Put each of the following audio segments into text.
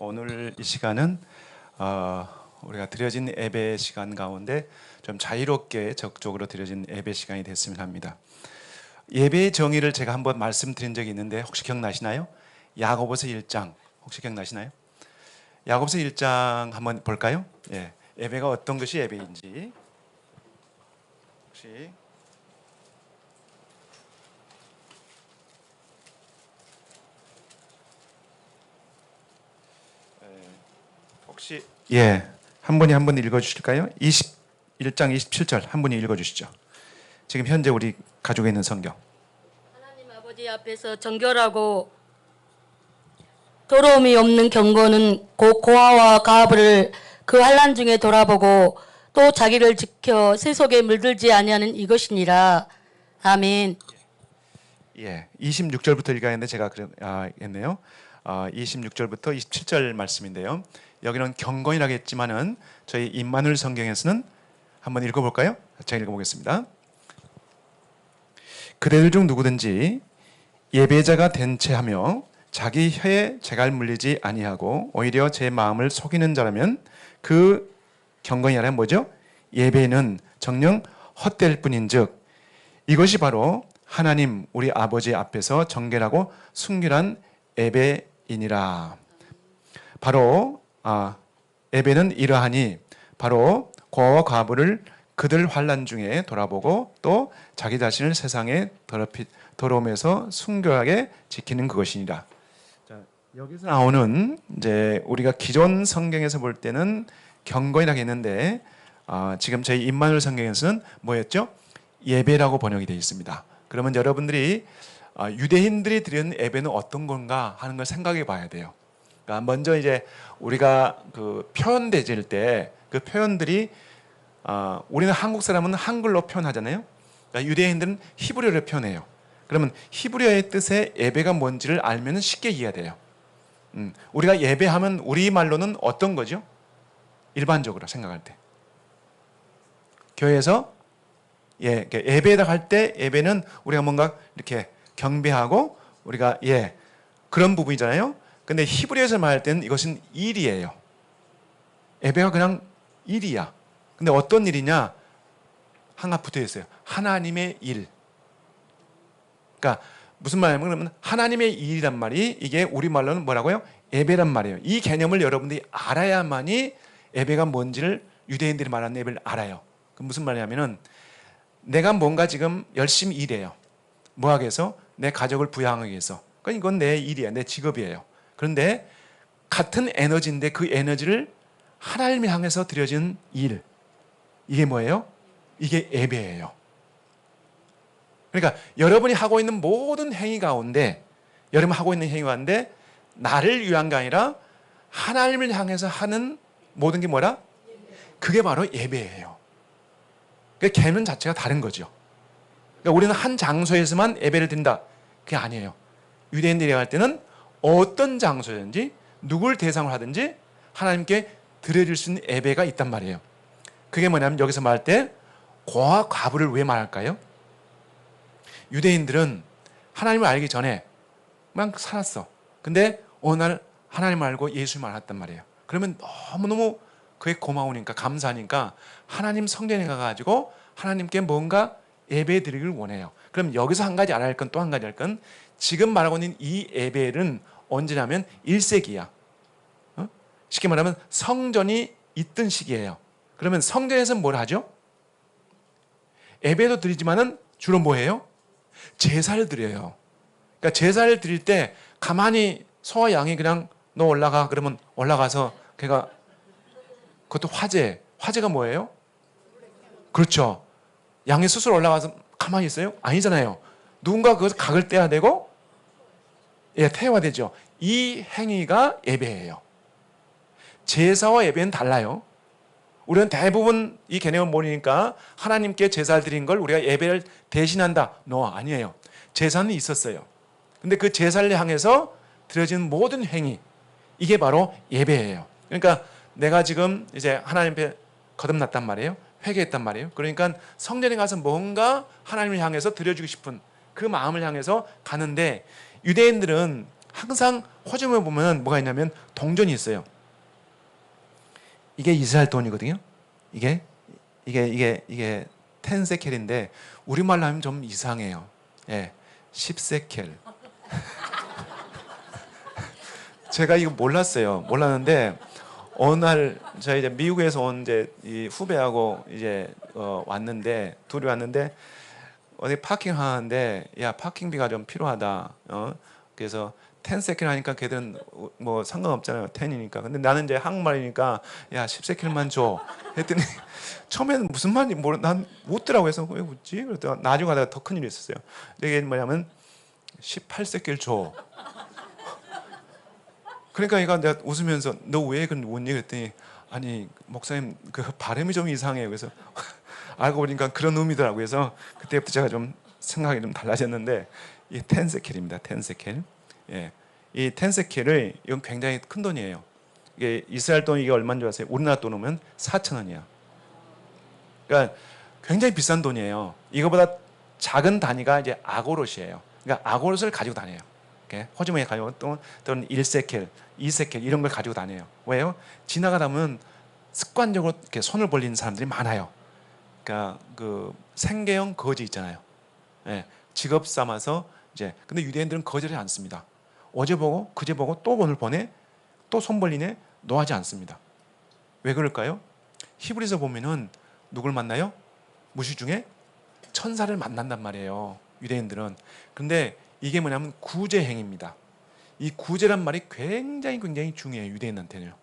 오늘 이 시간은 우리가 드려진 예배 시간 가운데 좀 자유롭게 적극적으로 드려진 예배 시간이 됐으면 합니다. 예배의 정의를 제가 한번 말씀드린 적이 있는데 혹시 기억나시나요? 야고보서 1장 혹시 기억나시나요? 야고보서 1장 한번 볼까요? 예, 예배가 어떤 것이 예배인지 혹시 한 분이 한 분 읽어 주실까요? 21장 27절 한 분이 읽어 주시죠. 지금 현재 우리 가지고 있는 성경. 하나님 아버지 앞에서 정결하고 더러움이 없는 경건은 곧 고아와 가브를 그 환난 중에 돌아보고 또 자기를 지켜 세속에 물들지 아니하는 이것이니라. 아멘. 예, 26절부터 읽어야하는데 제가 했네요. 26절부터 27절 말씀인데요. 여기는 경건이라고 했지만은 저희 임마누엘 성경에서는 한번 읽어볼까요? 제가 읽어보겠습니다. 그대들 중 누구든지 예배자가 된 채 하며 자기 혀에 재갈 물리지 아니하고 오히려 제 마음을 속이는 자라면 그 경건이 아니라 뭐죠? 예배는 정녕 헛될 뿐인즉 이것이 바로 하나님 우리 아버지 앞에서 정결하고 순결한 예배이니라. 바로 예배는 이러하니 바로 고아와 과부를 그들 환난 중에 돌아보고 또 자기 자신을 세상에 더러움에서 순결하게 지키는 그것이니라. 자, 여기서 나오는 이제 우리가 기존 성경에서 볼 때는 경건이라고 했는데 지금 저희 임마누엘 성경에서는 뭐였죠? 예배라고 번역이 되어 있습니다. 그러면 여러분들이 유대인들이 드리는 예배는 어떤 건가 하는 걸 생각해 봐야 돼요. 그러니까 먼저 이제 우리가 그 표현 대질 때 그 표현들이 우리는 한국 사람은 한글로 표현하잖아요. 그러니까 유대인들은 히브리어를 표현해요. 그러면 히브리어의 뜻의 예배가 뭔지를 알면 쉽게 이해가 돼요. 우리가 예배하면 우리 말로는 어떤 거죠? 일반적으로 생각할 때 교회에서 예배에다 갈 때 예배는 우리가 뭔가 이렇게 경배하고 우리가 그런 부분이잖아요. 근데 히브리어에서 말할 때는 이것은 일이에요. 예배가 그냥 일이야. 근데 어떤 일이냐? 하나 붙어 있어요. 하나님의 일. 그러니까 무슨 말이냐면 그러면 하나님의 일이란 말이 이게 우리말로는 뭐라고요? 예배란 말이에요. 이 개념을 여러분들이 알아야만이 예배가 뭔지를 유대인들이 말하는 예배를 알아요. 그 무슨 말이냐면은 내가 뭔가 지금 열심히 일해요. 뭐 하기 위해서? 내 가족을 부양하기 위해서. 그러니까 이건 내 일이야. 내 직업이에요. 그런데 같은 에너지인데 그 에너지를 하나님을 향해서 드려진 일. 이게 뭐예요? 이게 예배예요. 그러니까 여러분이 하고 있는 모든 행위 가운데 여러분이 하고 있는 행위 가운데 나를 위한 게 아니라 하나님을 향해서 하는 모든 게 뭐라? 그게 바로 예배예요. 그러니까 개념 자체가 다른 거죠. 그러니까 우리는 한 장소에서만 예배를 드린다. 그게 아니에요. 유대인들이 할 때는 어떤 장소든지 누굴 대상으로 하든지 하나님께 드려질 수 있는 예배가 있단 말이에요. 그게 뭐냐면 여기서 말할 때 고아 과부를 왜 말할까요? 유대인들은 하나님을 알기 전에 그냥 살았어. 근데 어느 날 하나님을 알고 예수님을 알았단 말이에요. 그러면 너무너무 그게 고마우니까 감사하니까 하나님 성전에 가가지고 하나님께 뭔가 예배 드리기를 원해요. 그럼 여기서 한 가지 알아야 할 건 또 한 가지 할 건 지금 말하고 있는 이 예배는 언제냐면 1세기야. 쉽게 말하면 성전이 있던 시기예요. 그러면 성전에서 뭘 하죠? 예배도 드리지만은 주로 뭐 해요? 제사를 드려요. 그러니까 제사를 드릴 때 가만히 소와 양이 그냥 너 올라가 그러면 올라가서 걔가 그것도 화제가 뭐예요? 그렇죠. 양이 스스로 올라가서 가만히 있어요? 아니잖아요. 누군가 그것을 각을 떼야 되고 태워야 되죠. 이 행위가 예배예요. 제사와 예배는 달라요. 우리는 대부분 이 개념을 모르니까 하나님께 제사를 드린 걸 우리가 예배를 대신한다. 아니에요. 제사는 있었어요. 근데 그 제사를 향해서 드려진 모든 행위 이게 바로 예배예요. 그러니까 내가 지금 이제 하나님 앞에 거듭났단 말이에요. 회개했단 말이에요. 그러니까 성전에 가서 뭔가 하나님을 향해서 드려주고 싶은 그 마음을 향해서 가는데 유대인들은 항상 호주머니에 보면 뭐가 있냐면 동전이 있어요. 이게 이스라엘 돈이거든요. 이게 10세켈인데 우리말로 하면 좀 이상해요. 예, 10세켈. 제가 이거 몰랐는데 어느 날 제가 이제 미국에서 온 이제 이 후배하고 이제 왔는데 둘이 왔는데 어디 파킹 하는데 야 파킹비가 좀 필요하다. 그래서 10세켈 하니까 걔들은 뭐 상관없잖아요. 10이니까. 근데 나는 이제 한국말이니까 야 10세켈만 줘. 했더니 처음에는 무슨 말인지 난 묻더라고. 해서 왜 묻지? 그랬더니 나중에 하다가 더 큰일이 있었어요. 이게 뭐냐면 18세켈 줘. 그러니까 얘가 내가 웃으면서 너 왜 그런 묻니? 그랬더니 아니 목사님 그 발음이 좀 이상해요. 그래서 알고 보니까 그런 의미더라고요. 그래서 그때부터 제가 좀 생각이 좀 달라졌는데 이 10세켈입니다. 10세켈. 예. 이 10세켈을 이건 굉장히 큰 돈이에요. 이게 이스라엘 돈 이게 얼마인 줄 아세요? 우리나라 돈 오면 4,000원이야. 그러니까 굉장히 비싼 돈이에요. 이거보다 작은 단위가 이제 아고롯이에요. 그러니까 아고롯을 가지고 다녀요. 호주머니에 가지고 또는 1세켈, 2세켈 이런 걸 가지고 다녀요. 왜요? 지나가다 보면 습관적으로 이렇게 손을 벌리는 사람들이 많아요. 그러니까 그 생계형 거지 있잖아요. 예, 직업 삼아서 이제 근데 유대인들은 거절하지 않습니다. 어제 보고 그제 보고 또 오늘 보내 또 손 벌리네 노하지 않습니다. 왜 그럴까요? 히브리서 보면은 누굴 만나요? 무시 중에 천사를 만난단 말이에요. 유대인들은. 근데 이게 뭐냐면 구제행입니다. 이 구제란 말이 굉장히 중요해요. 유대인한테는요.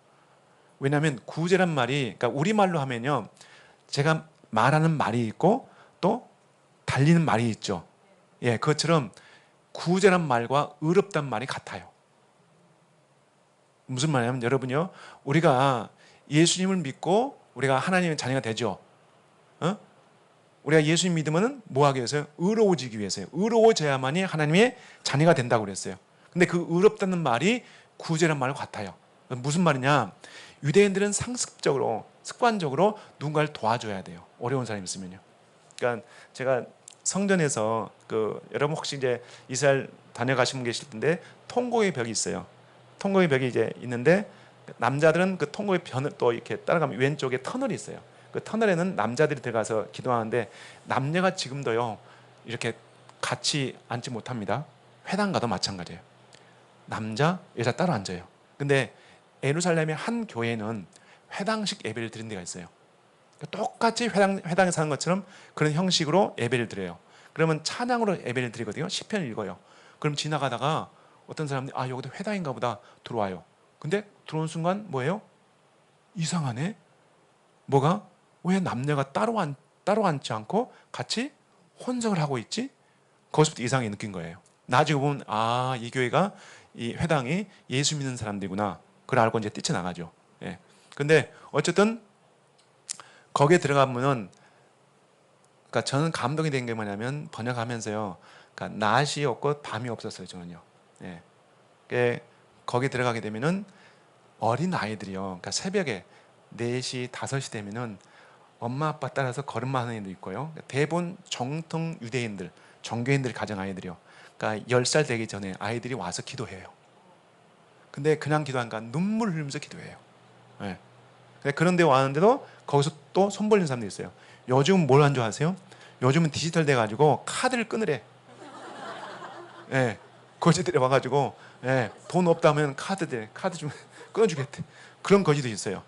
왜냐하면 구제란 말이 그러니까 우리말로 하면요. 제가 말하는 말이 있고 또 달리는 말이 있죠. 예, 그것처럼 구제란 말과 의롭단 말이 같아요. 무슨 말이냐면 여러분요. 우리가 예수님을 믿고 우리가 하나님의 자녀가 되죠. 우리가 예수님 믿으면 뭐 하기 위해서요? 의로워지기 위해서요. 의로워져야만이 하나님의 자녀가 된다고 그랬어요. 근데 그 의롭다는 말이 구제란 말과 같아요. 무슨 말이냐? 유대인들은 상습적으로 습관적으로 누군가를 도와줘야 돼요. 어려운 사람이 있으면요. 그러니까 제가 성전에서 여러분 혹시 이제 이스라엘 다녀가신 분 계실 텐데 통곡의 벽이 있어요. 통곡의 벽이 이제 있는데 남자들은 그 통곡의 벽을 또 이렇게 따라가면 왼쪽에 터널이 있어요. 그 터널에는 남자들이 들어가서 기도하는데 남녀가 지금도요 이렇게 같이 앉지 못합니다. 회당 가도 마찬가지예요. 남자, 여자 따로 앉아요. 근데 예루살렘의 한 교회는 회당식 예배를 드리는 데가 있어요. 똑같이 회당에서 하는 것처럼 그런 형식으로 예배를 드려요. 그러면 찬양으로 예배를 드리거든요. 시편을 읽어요. 그럼 지나가다가 어떤 사람들이 여기도 회당인가 보다 들어와요. 근데 들어오는 순간 뭐예요? 이상하네. 뭐가? 왜 남녀가 따로 앉지 않고 같이 혼성을 하고 있지? 거기서부터 이상하게 느낀 거예요. 나중에 보면 이 교회가 이 회당이 예수 믿는 사람들이구나. 그걸 알고 이제 뛰쳐나가죠. 예. 근데 어쨌든 거기에 들어가면은 그러니까 저는 감동이 된 게 뭐냐면 번역하면서요. 그러니까 낮이 없고 밤이 없었어요, 저는요. 예. 거기 들어가게 되면은 어린 아이들이요. 그러니까 새벽에 4시, 5시 되면은 엄마 아빠 따라서 걸음마하는 애도 있고요. 대부분 정통 유대인들, 종교인들 가정 아이들이요. 그러니까 10살 되기 전에 아이들이 와서 기도해요. 근데 그냥 기도하니까 눈물 흘리면서 기도해요. 네. 그런데 왔는데도 거기서 또 손 벌리는 사람도 있어요. 요즘은 뭘 한 줄 아세요? 요즘은 디지털 돼가지고 카드를 끊으래. 네. 거지들이 와가지고 돈 없다면 카드 좀 끊어주겠대. 그런 거지도 있어요.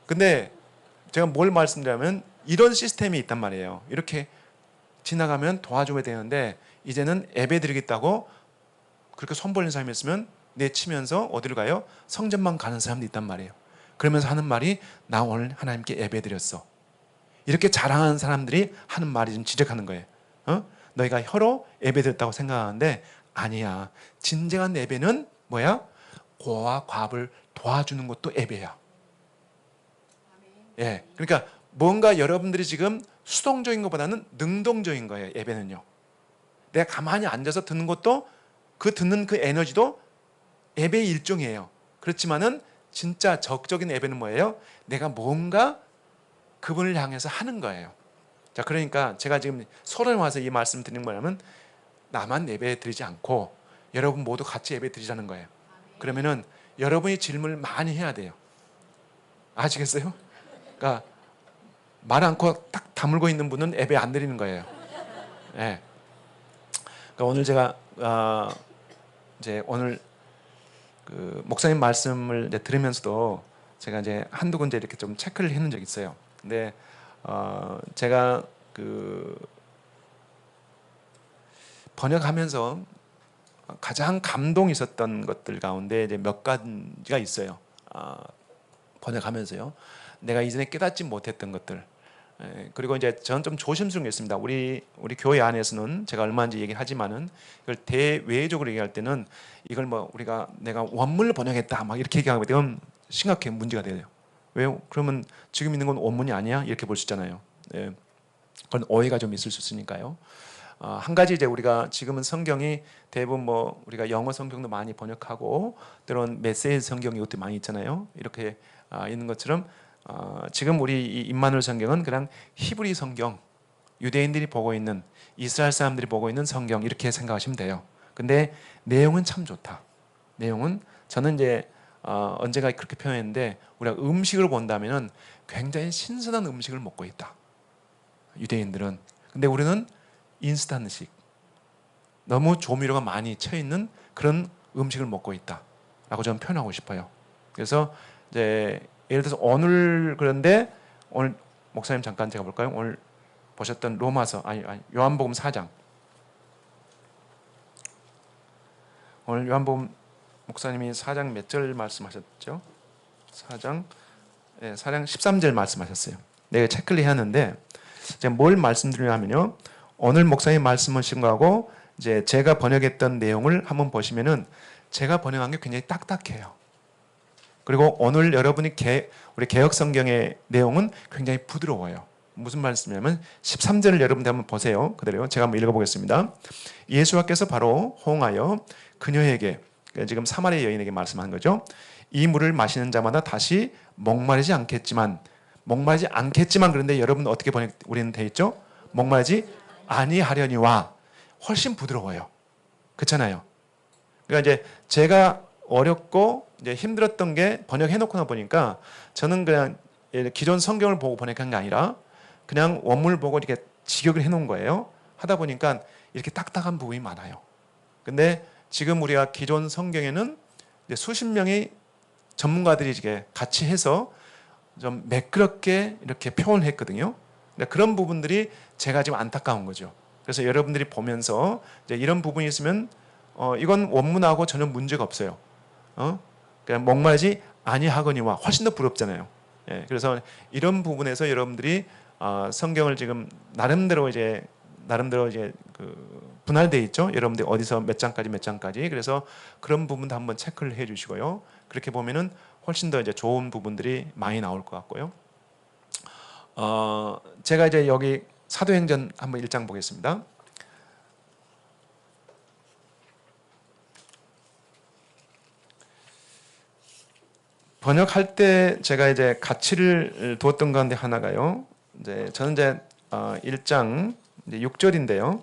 근데 제가 뭘 말씀드리냐면 이런 시스템이 있단 말이에요. 이렇게 지나가면 도와줘야 되는데 이제는 예배 드리겠다고 그렇게 손 벌린 사람이 있으면 내치면서 어디로 가요? 성전만 가는 사람도 있단 말이에요. 그러면서 하는 말이 나 오늘 하나님께 예배 드렸어. 이렇게 자랑하는 사람들이 하는 말이 좀 지적하는 거예요. 너희가 혀로 예배 드렸다고 생각하는데 아니야. 진정한 예배는 뭐야? 고와 과부를 도와주는 것도 예배야. 예, 그러니까 뭔가 여러분들이 지금 수동적인 것보다는 능동적인 거예요. 예배는요. 내가 가만히 앉아서 듣는 것도 듣는 그 에너지도 예배의 일종이에요. 그렇지만은 진짜 적극적인 예배는 뭐예요? 내가 뭔가 그분을 향해서 하는 거예요. 자, 그러니까 제가 지금 서론에 와서 이 말씀 드리는 거냐면 나만 예배 드리지 않고 여러분 모두 같이 예배 드리자는 거예요. 그러면은 여러분이 질문을 많이 해야 돼요. 아시겠어요? 그러니까 말 않고 딱 다물고 있는 분은 예배 안 드리는 거예요. 예. 그러니까 오늘 제가 이제 오늘 그 목사님 말씀을 이제 들으면서도 제가 이제 한두 군데 이렇게 좀 체크를 해놓은 적이 있어요. 근데 제가 그 번역하면서 가장 감동이 있었던 것들 가운데 이제 몇 가지가 있어요. 번역하면서요. 내가 이전에 깨닫지 못했던 것들. 그리고 이제 저는 좀 조심스러운 게 있습니다. 우리 교회 안에서는 제가 얼마인지 얘기를 하지만은 이걸 대외적으로 얘기할 때는 이걸 뭐 우리가 내가 원문을 번역했다 막 이렇게 얘기하게 되면 심각해 문제가 돼요. 왜요? 그러면 지금 있는 건 원문이 아니야? 이렇게 볼 수 있잖아요. 예. 그런 오해가 좀 있을 수 있으니까요. 한 가지 이제 우리가 지금은 성경이 대부분 뭐 우리가 영어 성경도 많이 번역하고 때론 메시지 성경 이것도 많이 있잖아요. 이렇게 있는 것처럼 지금 우리 이 임마누엘 성경은 그냥 히브리 성경, 유대인들이 보고 있는 이스라엘 사람들이 보고 있는 성경 이렇게 생각하시면 돼요. 근데 내용은 참 좋다. 내용은 저는 이제 언제가 그렇게 표현했는데 우리가 음식을 본다면은 굉장히 신선한 음식을 먹고 있다. 유대인들은. 근데 우리는 인스턴식, 너무 조미료가 많이 쳐 있는 그런 음식을 먹고 있다라고 저는 표현하고 싶어요. 그래서 이제 예를 들어서 오늘 그런데 오늘 목사님 잠깐 제가 볼까요? 오늘 보셨던 로마서 아니 요한복음 4장. 오늘 요한복음 목사님이 4장 몇 절 말씀하셨죠? 4장 13절 말씀하셨어요. 내가 체크를 해왔는데 제가 뭘 말씀드리냐면요. 오늘 목사님 말씀하신 거하고 이제 제가 번역했던 내용을 한번 보시면은 제가 번역한 게 굉장히 딱딱해요. 그리고 오늘 여러분이 우리 개역 성경의 내용은 굉장히 부드러워요. 무슨 말씀이냐면 13절을 여러분들 한번 보세요. 그대로요. 제가 한번 읽어보겠습니다. 예수와께서 바로 호응하여 그녀에게, 지금 사마리아 여인에게 말씀한 거죠. 이 물을 마시는 자마다 다시 목마르지 않겠지만 그런데 여러분 어떻게 번역 우리는 돼 있죠? 목마르지 아니하려니와 훨씬 부드러워요. 그렇잖아요. 그러니까 이제 제가 어렵고 이제 힘들었던 게 번역해 놓고 보니까 저는 그냥 기존 성경을 보고 번역한 게 아니라 그냥 원문을 보고 이렇게 직역을 해 놓은 거예요. 하다 보니까 이렇게 딱딱한 부분이 많아요. 근데 지금 우리가 기존 성경에는 이제 수십 명의 전문가들이 이렇게 같이 해서 좀 매끄럽게 이렇게 표현을 했거든요. 그런 부분들이 제가 지금 안타까운 거죠. 그래서 여러분들이 보면서 이제 이런 부분이 있으면 이건 원문하고 전혀 문제가 없어요. 그냥 목마르지 아니하거니와 훨씬 더 부럽잖아요. 예, 그래서 이런 부분에서 여러분들이 성경을 지금 나름대로 이제 그 분할돼 있죠. 여러분들 어디서 몇 장까지 그래서 그런 부분도 한번 체크를 해주시고요. 그렇게 보면은 훨씬 더 이제 좋은 부분들이 많이 나올 것 같고요. 제가 이제 여기 사도행전 한번 1장 보겠습니다. 번역할 때 제가 이제 가치를 두었던 가운데 하나가요. 이제 저는 이제 1장 이제 6절인데요.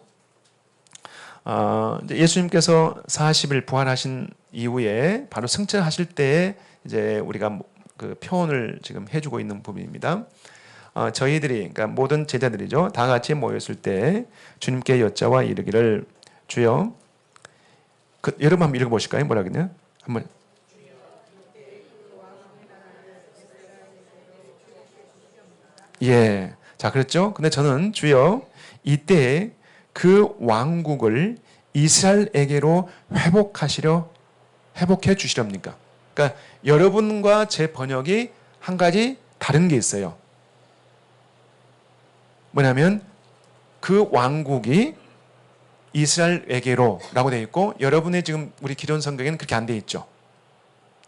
이제 예수님께서 40일 부활하신 이후에 바로 승천하실 때에 이제 우리가 그 표현을 지금 해주고 있는 부분입니다. 저희들이 그러니까 모든 제자들이죠. 다 같이 모였을 때 주님께 여짜와 이르기를 주여. 여러분 한번 읽어보실까요? 뭐라 그러냐? 한번. 예. 자, 그랬죠? 근데 저는 주여 이때 그 왕국을 이스라엘에게로 회복해 주시렵니까? 그러니까 여러분과 제 번역이 한 가지 다른 게 있어요. 뭐냐면 그 왕국이 이스라엘에게로라고 되어 있고 여러분의 지금 우리 기존 성경에는 그렇게 안 되어 있죠.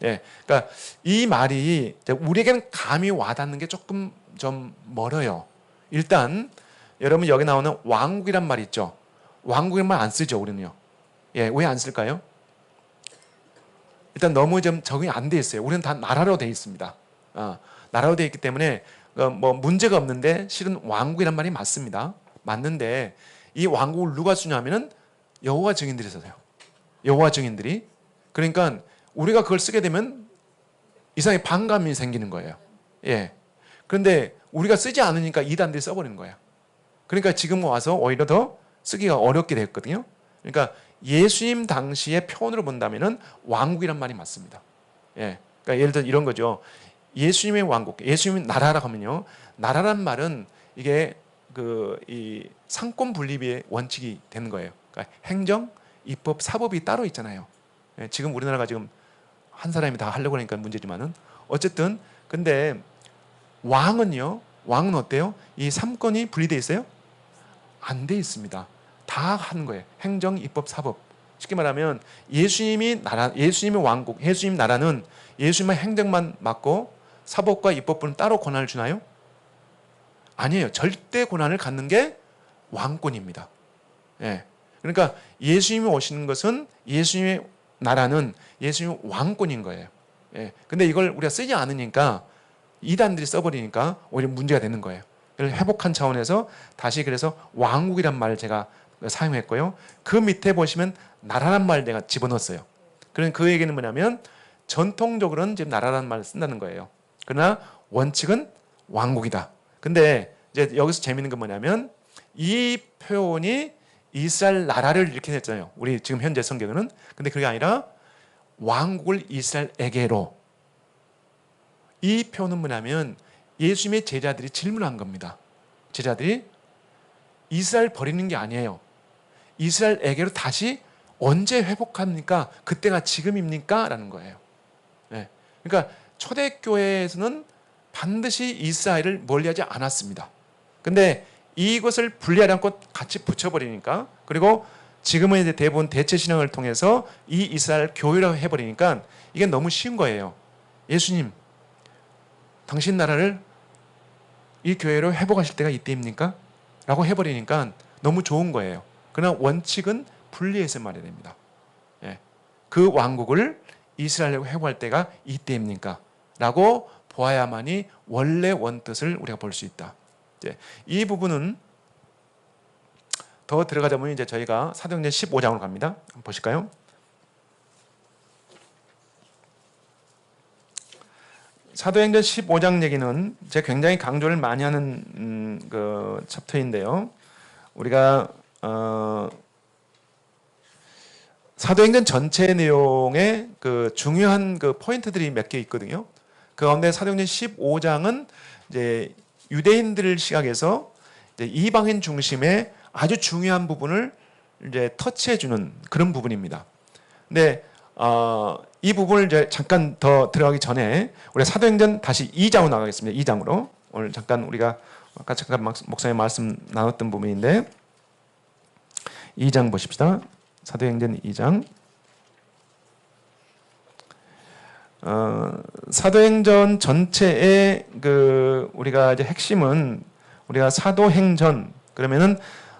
예, 그러니까 이 말이 우리에게는 감이 와닿는 게 조금 좀 멀어요. 일단 여러분 여기 나오는 왕국이란 말 있죠. 왕국이란 말 안 쓰죠 우리는요. 예, 왜 안 쓸까요? 일단 너무 좀 적응이 안 돼 있어요. 우리는 다 나라로 돼 있습니다. 나라로 돼 있기 때문에 뭐 문제가 없는데 실은 왕국이란 말이 맞습니다. 맞는데 이 왕국을 누가 주냐면은 여호와 증인들이 써요. 여호와 증인들이. 그러니까 우리가 그걸 쓰게 되면 이상하게 반감이 생기는 거예요. 예. 그런데 우리가 쓰지 않으니까 이단들이 써버리는 거야. 그러니까 지금 와서 오히려 더 쓰기가 어렵게 됐거든요. 그러니까 예수님 당시의 표현으로 본다면은 왕국이란 말이 맞습니다. 예. 그러니까 예를 들어 이런 거죠. 예수님의 왕국, 예수님의 나라라고 하면요. 나라란 말은 이게 이 상권 분립의 원칙이 되는 거예요. 그러니까 행정, 입법, 사법이 따로 있잖아요. 예. 지금 우리나라가 지금 한 사람이 다 하려고 하니까 문제지만은 어쨌든 근데 왕은요. 왕은 어때요? 이 삼권이 분리돼 있어요? 안 돼 있습니다. 다 하는 거예요. 행정, 입법, 사법. 쉽게 말하면 예수님이 나라, 예수님의 왕국, 예수님 나라는 예수님의 행정만 맡고 사법과 입법부는 따로 권한을 주나요? 아니에요. 절대 권한을 갖는 게 왕권입니다. 예. 그러니까 예수님이 오시는 것은 예수님의 나라는 예수님의 왕권인 거예요. 예. 근데 이걸 우리가 쓰지 않으니까 이단들이 써버리니까 오히려 문제가 되는 거예요. 이걸 회복한 차원에서 다시 그래서 왕국이란 말을 제가 사용했고요. 그 밑에 보시면 나라란 말을 내가 집어넣었어요. 그런 그 얘기는 뭐냐면 전통적으로는 지금 나라란 말을 쓴다는 거예요. 그러나 원칙은 왕국이다. 근데 이제 여기서 재밌는 건 뭐냐면 이 표현이 이스라엘 나라를 이렇게 했잖아요. 우리 지금 현재 성경에는. 근데 그게 아니라 왕국을 이스라엘에게로. 이 표현은 뭐냐면 예수님의 제자들이 질문한 겁니다. 제자들이 이스라엘 버리는 게 아니에요. 이스라엘에게로 다시 언제 회복합니까? 그때가 지금입니까? 라는 거예요. 네. 그러니까 초대교회에서는 반드시 이스라엘을 멀리하지 않았습니다. 근데 이것을 분리하지 않고 같이 붙여버리니까 그리고 지금은 이제 대부분 대체신앙을 통해서 이 이스라엘 교회라고 해버리니까 이게 너무 쉬운 거예요. 예수님, 당신 나라를 이 교회로 회복하실 때가 이때입니까? 라고 해버리니까 너무 좋은 거예요. 그러나 원칙은 분리해서 말해야 됩니다. 예. 그 왕국을 이스라엘로 회복할 때가 이때입니까? 라고 보아야만이 원래 원뜻을 우리가 볼 수 있다. 이제 이 부분은 더 들어가다 보면 이제 저희가 사도행전 15장으로 갑니다. 한번 보실까요? 사도행전 15장 얘기는 제가 굉장히 강조를 많이 하는 그 챕터인데요. 우리가 사도행전 전체 내용에 그 중요한 그 포인트들이 몇 개 있거든요. 그 가운데 사도행전 15장은 이제 유대인들 시각에서 이제 이방인 중심의 아주 중요한 부분을 이제 터치해주는 그런 부분입니다. 근데 이 부분을 이제 잠깐 더 들어가기 전에 우리 사도행전 다시 2장으로 나가겠습니다. 2장으로 오늘 잠깐 우리가 아까 잠깐 목사님 말씀 나눴던 부분인데 2장 보십시다. 사도행전 2장. 사도행전 전체의 그 우리가 이제 핵심은 우리가 사도행전 그러면은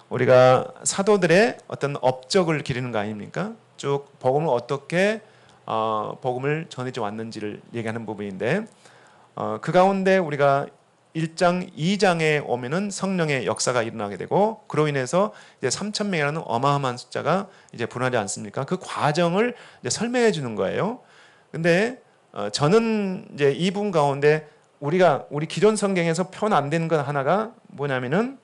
우리가 사도들의 어떤 업적을 기리는 거 아닙니까? 쭉 복음을 어떻게 복음을 전해져 왔는지를 얘기하는 부분인데 그 가운데 우리가 1장, 2장에 오면은 성령의 역사가 일어나게 되고 그로 인해서 이제 3,000명이라는 어마어마한 숫자가 이제 분하지 않습니까? 그 과정을 이제 설명해 주는 거예요. 근데 저는 이제 이 부분 가운데 우리 기존 성경에서 표현 안 되는 것 하나가 뭐냐면은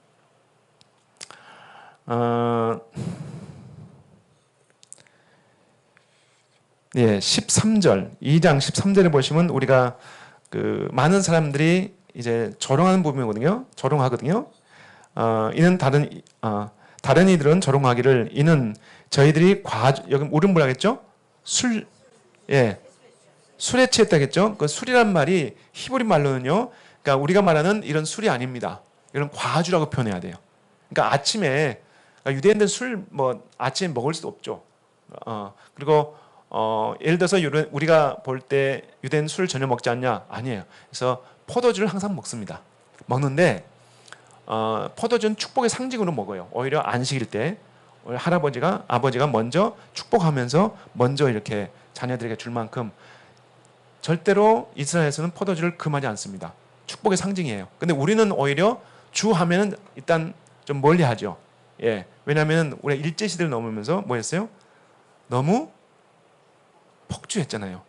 예, 13절, 2장 13절에 보시면 우리가 그 많은 사람들이 이제 조롱하는 부분이거든요. 조롱하거든요. 이는 다른 이들은 조롱하기를 이는 저희들이 여기 우린 뭐라 겠죠? 술에 취했다겠죠? 그 술이란 말이 히브리 말로는요. 그러니까 우리가 말하는 이런 술이 아닙니다. 이런 과주라고 표현해야 돼요. 그러니까 아침에 유대인들 술 아침에 먹을 수도 없죠. 그리고 예를 들어서 우리가 볼 때 유대인 술 전혀 먹지 않냐? 아니에요. 그래서 포도주를 항상 먹습니다. 먹는데 포도주는 축복의 상징으로 먹어요. 오히려 안식일 때 아버지가 먼저 축복하면서 먼저 이렇게 자녀들에게 줄 만큼 절대로 이스라엘에서는 포도주를 금하지 않습니다. 축복의 상징이에요. 근데 우리는 오히려 주 하면은 일단 좀 멀리하죠. 예, 왜냐하면 우리가 일제 시대를 넘으면서 뭐였어요? 너무 폭주했잖아요.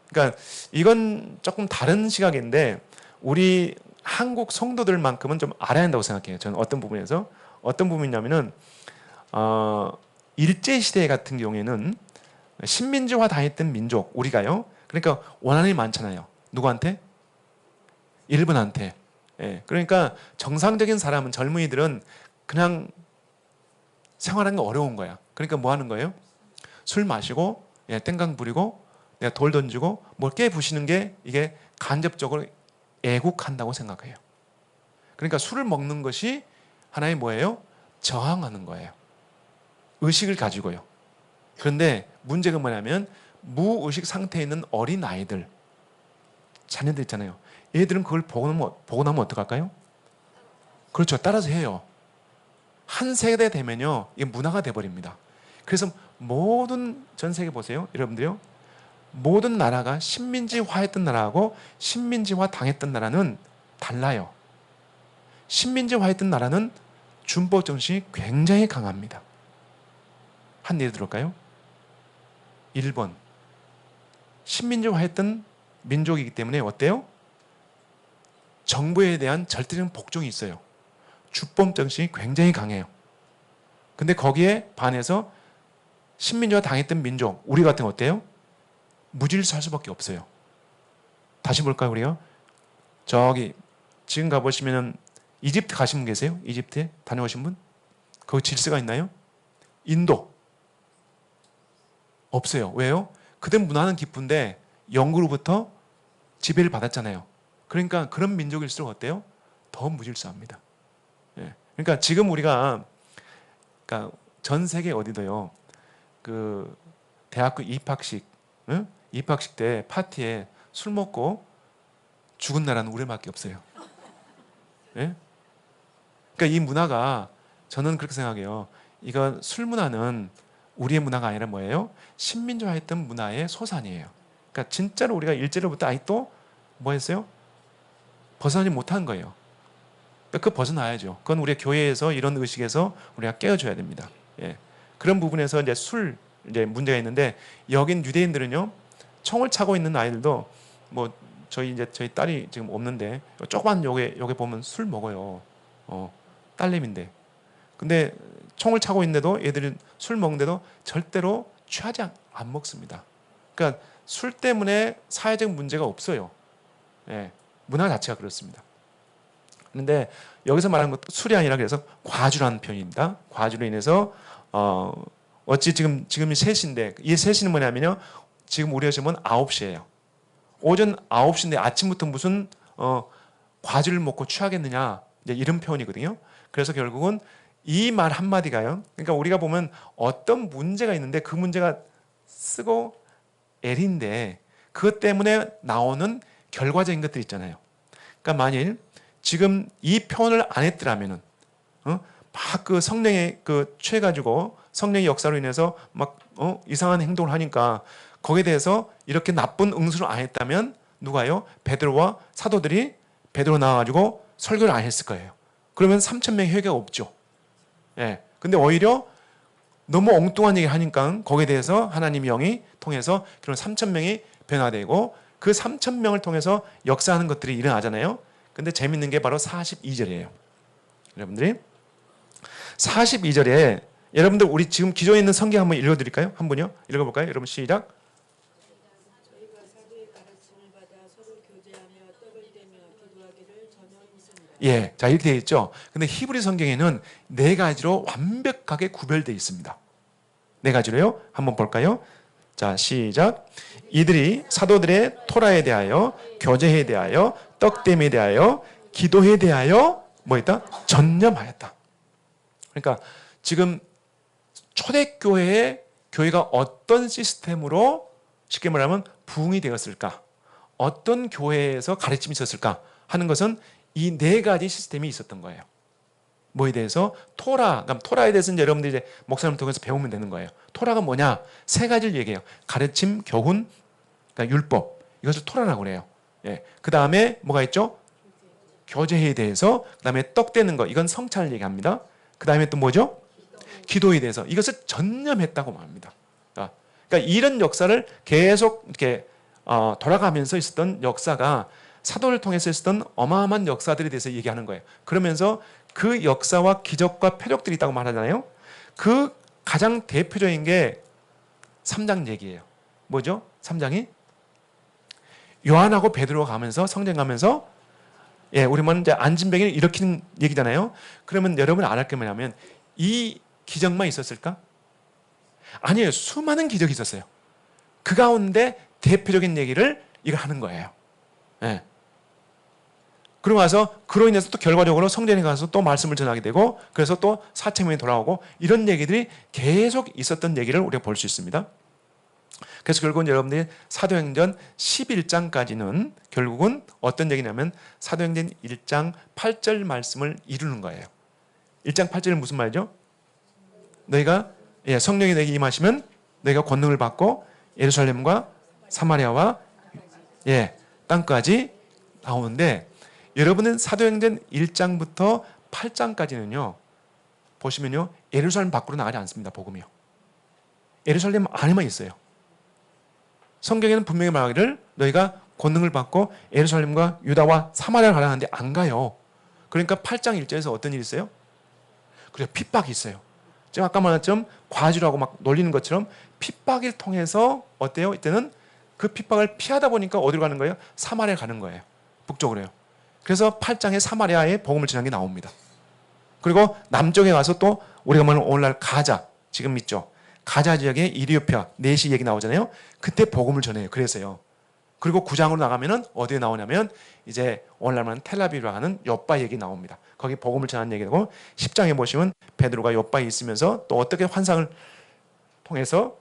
그러니까 이건 조금 다른 시각인데 우리 한국 성도들만큼은 좀 알아야 한다고 생각해요. 저는 어떤 부분에서 어떤 부분이냐면은 일제 시대 같은 경우에는 식민지화 당했던 민족 우리가요. 그러니까 원한이 많잖아요. 누구한테? 일본한테. 예. 그러니까 정상적인 사람은 젊은이들은 그냥 생활하는 게 어려운 거야. 그러니까 뭐 하는 거예요? 술 마시고 땡강 부리고 내가 돌 던지고 뭘 깨부시는 게 이게 간접적으로 애국한다고 생각해요. 그러니까 술을 먹는 것이 하나의 뭐예요? 저항하는 거예요. 의식을 가지고요. 그런데 문제가 뭐냐면 무의식 상태에 있는 어린 아이들, 자녀들 있잖아요. 얘들은 그걸 보고 나면 어떡할까요? 그렇죠. 따라서 해요. 한 세대 되면요. 이게 문화가 돼버립니다. 그래서 모든 전 세계 보세요. 여러분들요. 모든 나라가 식민지화했던 나라하고 식민지화 당했던 나라는 달라요. 식민지화했던 나라는 준법 정신이 굉장히 강합니다. 한 예를 들을까요? 일본. 식민지화했던 민족이기 때문에 어때요? 정부에 대한 절대적인 복종이 있어요. 주법 정신이 굉장히 강해요. 근데 거기에 반해서 식민지화 당했던 민족, 우리 같은 거 어때요? 무질서할 수밖에 없어요. 다시 볼까요, 우리요? 저기 지금 가보시면 이집트 가신 분 계세요? 이집트에 다녀오신 분? 거기 질서가 있나요? 인도 없어요. 왜요? 그들 문화는 깊은데 영구로부터 지배를 받았잖아요. 그러니까 그런 민족일수록 어때요? 더 무질서합니다. 예. 그러니까 지금 우리가 그러니까 전 세계 어디도요. 그 대학교 입학식, 응? 입학식 때 파티에 술 먹고 죽은 나라는 우리밖에 없어요. 예? 그러니까 이 문화가 저는 그렇게 생각해요. 이건 술 문화는 우리의 문화가 아니라 뭐예요? 식민지화했던 문화의 소산이에요. 그러니까 진짜로 우리가 일제로부터 아직도 뭐 했어요? 벗어나지 못한 거예요. 그러니까 그 벗어나야죠. 그건 우리 교회에서 이런 의식에서 우리가 깨워줘야 됩니다. 예. 그런 부분에서 이제 이제 문제가 있는데 여긴 유대인들은요 총을 차고 있는 아이들도 뭐 저희 딸이 지금 없는데 조그만 요게 보면 술 먹어요. 딸내미인데. 근데 총을 차고 있는데도 얘들은 술 먹는데도 절대로 취하지 안 먹습니다. 그러니까 술 때문에 사회적 문제가 없어요. 예. 문화 자체가 그렇습니다. 그런데 여기서 말하는 것도 술이 아니라 그래서 과주라는 표현입니다. 과주로 인해서 어찌 지금 3시인데 이 3시는 뭐냐면요. 지금 우리가 지금은 9시예요. 오전 9시인데 아침부터 무슨 과주를 먹고 취하겠느냐 이제 이런 표현이거든요. 그래서 결국은 이 말 한마디가요. 그러니까 우리가 보면 어떤 문제가 있는데 그 문제가 쓰고 L인데 그것 때문에 나오는 결과적인 것들 있잖아요. 그러니까 만일 지금 이 표현을 안 했더라면은 막 그 성령에 취해가지고 성령의 역사로 인해서 막 이상한 행동을 하니까 거기에 대해서 이렇게 나쁜 응수를 안 했다면 누가요? 베드로와 사도들이 베드로 나와가지고 설교를 안 했을 거예요. 그러면 3,000명의 회개가 없죠. 예. 근데 오히려 너무 엉뚱한 얘기를 하니까 거기에 대해서 하나님의 영이 통해서 그런 3,000명이 변화되고 그 3,000명을 통해서 역사하는 것들이 일어나잖아요. 근데 재밌는 게 바로 42절이에요. 여러분들이 42절에 여러분들 우리 지금 기존에 있는 성경 한번 읽어드릴까요? 한 분요? 읽어볼까요? 여러분 시작. 예, 자 이렇게 되어 있죠. 근데 히브리 성경에는 4가지로 완벽하게 구별되어 있습니다. 4가지로요. 한번 볼까요? 자 시작. 이들이 사도들의 토라에 대하여 교제에 대하여 떡됨에 대하여 기도에 대하여 뭐 했다? 전념하였다. 그러니까 지금 초대교회의 교회가 어떤 시스템으로 쉽게 말하면 부흥이 되었을까? 어떤 교회에서 가르침이 있었을까? 하는 것은 이 4가지 시스템이 있었던 거예요. 뭐에 대해서? 토라. 그럼 토라에 대해서는 여러분들이 이제 목사님 통해서 배우면 되는 거예요. 토라가 뭐냐? 3가지를 얘기해요. 가르침, 교훈, 그러니까 율법. 이것을 토라라고 그래요. 예. 그 다음에 뭐가 있죠? 교제에 대해서. 그 다음에 떡 떼는 거. 이건 성찬을 얘기합니다. 그 다음에 또 뭐죠? 기도에 대해서. 이것을 전념했다고 말합니다. 그러니까 그러니까 이런 역사를 계속 이렇게 돌아가면서 있었던 역사가 사도를 통해서 있었던 어마어마한 역사들에 대해서 얘기하는 거예요. 그러면서 그 역사와 기적과 표적들이 있다고 말하잖아요. 그 가장 대표적인 게 3장 얘기예요. 뭐죠? 3장이 요한하고 베드로가 가면서 성전 가면서 우리만 이제 안진뱅이를 일으키는 얘기잖아요. 그러면 여러분 안 할 게 뭐냐면 이 기적만 있었을까? 아니에요. 수많은 기적이 있었어요. 그 가운데 대표적인 얘기를 이걸 하는 거예요. 예. 그러고 나서 그로 인해서 또 결과적으로 성전에 가서 또 말씀을 전하게 되고 그래서 또 사체문이 돌아오고 이런 얘기들이 계속 있었던 얘기를 우리가 볼 수 있습니다. 그래서 결국은 여러분들이 사도행전 11장까지는 결국은 어떤 얘기냐면 사도행전 1장 8절 말씀을 이루는 거예요. 1장 8절은 무슨 말이죠? 너희가 성령이 너에게 임하시면 너희가 권능을 받고 예루살렘과 사마리아와 땅까지 나오는데 여러분은 사도행전 1장부터 8장까지는요. 보시면요. 예루살렘 밖으로 나가지 않습니다. 복음이요. 예루살렘 안에만 있어요. 성경에는 분명히 말하기를 너희가 권능을 받고 예루살렘과 유다와 사마리아를 가라 하는데 안 가요. 그러니까 8장 1절에서 어떤 일이 있어요? 그래요. 핍박이 있어요. 지금 아까 말했처럼 과주라고 막 놀리는 것처럼 핍박을 통해서 어때요? 이때는 그 핍박을 피하다 보니까 어디로 가는 거예요? 사마리아 가는 거예요. 북쪽으로요. 그래서 8장에 사마리아에 복음을 전한 게 나옵니다. 그리고 남쪽에 가서 또 우리가 말하는 오늘날 가자 지금 있죠. 가자 지역에 이디오피아 내시 얘기 나오잖아요. 그때 복음을 전해요. 그래서요. 그리고 9장으로 나가면은 어디에 나오냐면 이제 오늘날 말하는 텔아비브라 하는 욥바 얘기 나옵니다. 거기 복음을 전하는 얘기고 10장에 보시면 베드로가 욥바에 있으면서 또 어떻게 환상을 통해서